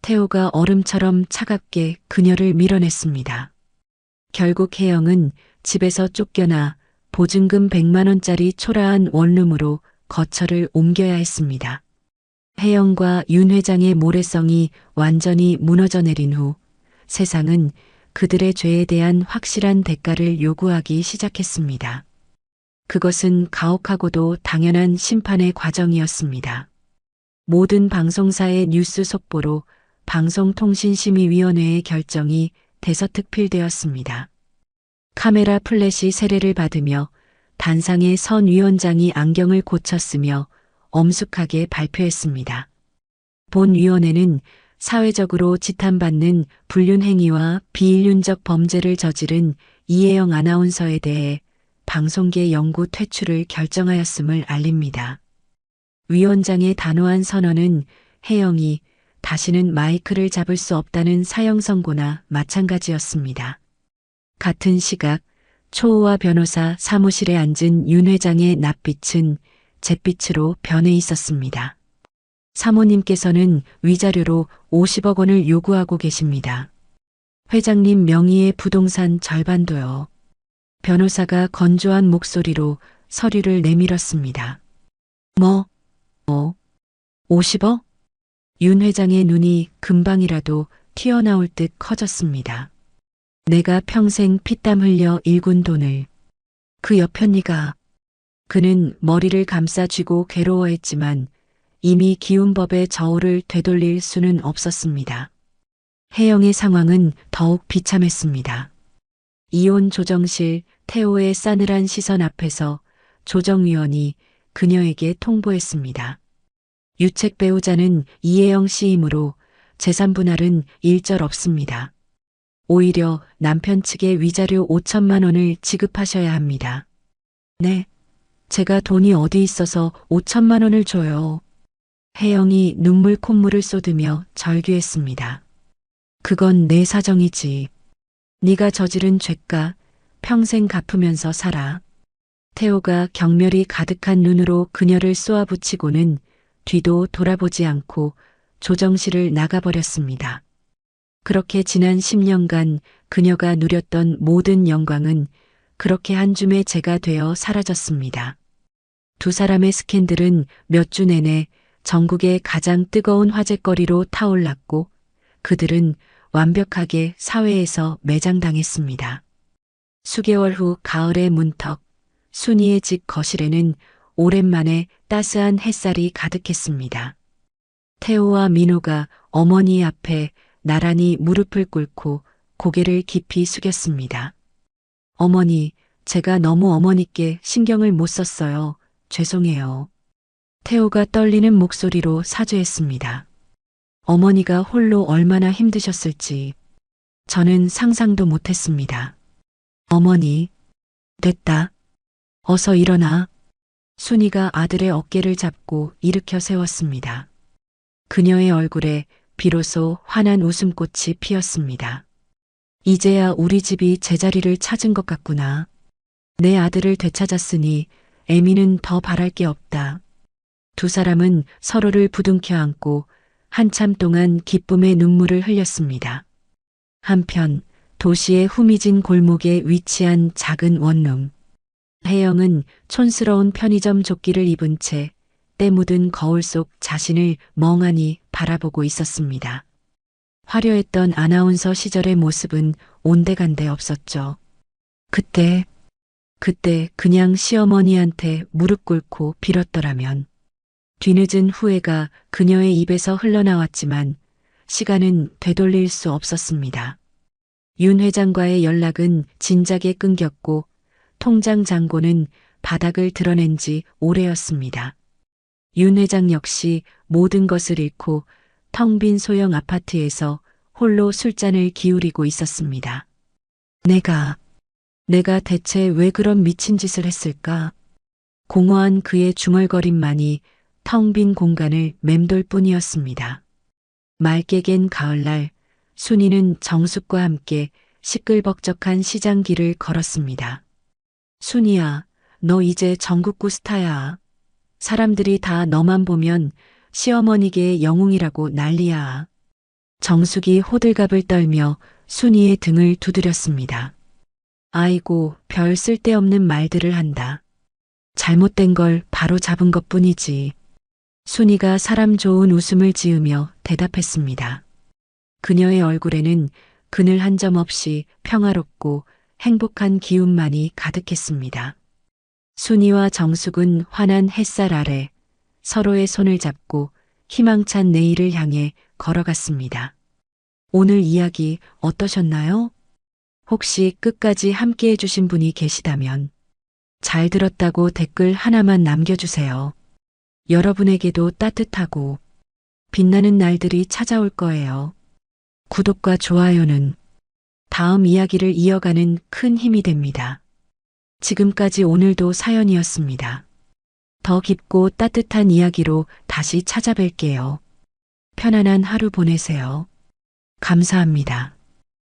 태호가 얼음처럼 차갑게 그녀를 밀어냈습니다. 결국 혜영은 집에서 쫓겨나 보증금 100만 원짜리 초라한 원룸으로 거처를 옮겨야 했습니다. 혜영과 윤 회장의 모래성이 완전히 무너져 내린 후 세상은 그들의 죄에 대한 확실한 대가를 요구하기 시작했습니다. 그것은 가혹하고도 당연한 심판의 과정이었습니다. 모든 방송사의 뉴스 속보로 방송통신심의위원회의 결정이 대서특필되었습니다. 카메라 플래시 세례를 받으며 단상의 선 위원장이 안경을 고쳤으며 엄숙하게 발표했습니다. 본 위원회는 사회적으로 지탄받는 불륜행위와 비인륜적 범죄를 저지른 이혜영 아나운서에 대해 방송계 영구 퇴출을 결정하였음을 알립니다. 위원장의 단호한 선언은 혜영이 다시는 마이크를 잡을 수 없다는 사형 선고나 마찬가지였습니다. 같은 시각 초호화 변호사 사무실에 앉은 윤 회장의 낯빛은 잿빛으로 변해 있었습니다. 사모님께서는 위자료로 50억 원을 요구하고 계십니다. 회장님 명의의 부동산 절반도요. 변호사가 건조한 목소리로 서류를 내밀었습니다. 50억? 윤 회장의 눈이 금방이라도 튀어나올 듯 커졌습니다. 내가 평생 피땀 흘려 일군 돈을. 그 여편니가. 그는 머리를 감싸 쥐고 괴로워했지만 이미 기운법의 저울을 되돌릴 수는 없었습니다. 혜영의 상황은 더욱 비참했습니다. 이혼 조정실 태호의 싸늘한 시선 앞에서 조정위원이 그녀에게 통보했습니다. 유책 배우자는 이혜영 씨이므로 재산 분할은 일절 없습니다. 오히려 남편 측에 위자료 5천만 원을 지급하셔야 합니다. 네, 제가 돈이 어디 있어서 5천만 원을 줘요. 혜영이 눈물 콧물을 쏟으며 절규했습니다. 그건 내 사정이지. 네가 저지른 죄가 평생 갚으면서 살아. 태호가 경멸이 가득한 눈으로 그녀를 쏘아붙이고는 뒤도 돌아보지 않고 조정실을 나가버렸습니다. 그렇게 지난 10년간 그녀가 누렸던 모든 영광은 그렇게 한 줌의 재가 되어 사라졌습니다. 두 사람의 스캔들은 몇 주 내내 전국의 가장 뜨거운 화제거리로 타올랐고 그들은 완벽하게 사회에서 매장당했습니다. 수개월 후 가을의 문턱, 순이의 집 거실에는 오랜만에 따스한 햇살이 가득했습니다. 태호와 민호가 어머니 앞에 나란히 무릎을 꿇고 고개를 깊이 숙였습니다. 어머니, 제가 너무 어머니께 신경을 못 썼어요. 죄송해요. 태호가 떨리는 목소리로 사죄했습니다. 어머니가 홀로 얼마나 힘드셨을지 저는 상상도 못했습니다. 어머니, 됐다. 어서 일어나. 순이가 아들의 어깨를 잡고 일으켜 세웠습니다. 그녀의 얼굴에 비로소 환한 웃음꽃이 피었습니다. 이제야 우리 집이 제자리를 찾은 것 같구나. 내 아들을 되찾았으니 애미는 더 바랄 게 없다. 두 사람은 서로를 부둥켜 안고 한참 동안 기쁨의 눈물을 흘렸습니다. 한편 도시의 후미진 골목에 위치한 작은 원룸. 혜영은 촌스러운 편의점 조끼를 입은 채 때 묻은 거울 속 자신을 멍하니 바라보고 있었습니다. 화려했던 아나운서 시절의 모습은 온데간데 없었죠. 그때 그냥 시어머니한테 무릎 꿇고 빌었더라면. 뒤늦은 후회가 그녀의 입에서 흘러나왔지만 시간은 되돌릴 수 없었습니다. 윤 회장과의 연락은 진작에 끊겼고 통장 잔고는 바닥을 드러낸 지 오래였습니다. 윤 회장 역시 모든 것을 잃고 텅 빈 소형 아파트에서 홀로 술잔을 기울이고 있었습니다. 내가 대체 왜 그런 미친 짓을 했을까? 공허한 그의 중얼거림만이 텅 빈 공간을 맴돌 뿐이었습니다. 맑게 갠 가을날, 순이는 정숙과 함께 시끌벅적한 시장길을 걸었습니다. 순이야, 너 이제 전국구 스타야. 사람들이 다 너만 보면 시어머니계의 영웅이라고 난리야. 정숙이 호들갑을 떨며 순이의 등을 두드렸습니다. 아이고, 별 쓸데없는 말들을 한다. 잘못된 걸 바로 잡은 것뿐이지. 순이가 사람 좋은 웃음을 지으며 대답했습니다. 그녀의 얼굴에는 그늘 한 점 없이 평화롭고 행복한 기운만이 가득했습니다. 순이와 정숙은 환한 햇살 아래 서로의 손을 잡고 희망찬 내일을 향해 걸어갔습니다. 오늘 이야기 어떠셨나요? 혹시 끝까지 함께 해주신 분이 계시다면 잘 들었다고 댓글 하나만 남겨주세요. 여러분에게도 따뜻하고 빛나는 날들이 찾아올 거예요. 구독과 좋아요는 다음 이야기를 이어가는 큰 힘이 됩니다. 지금까지 오늘도 사연이었습니다. 더 깊고 따뜻한 이야기로 다시 찾아뵐게요. 편안한 하루 보내세요. 감사합니다.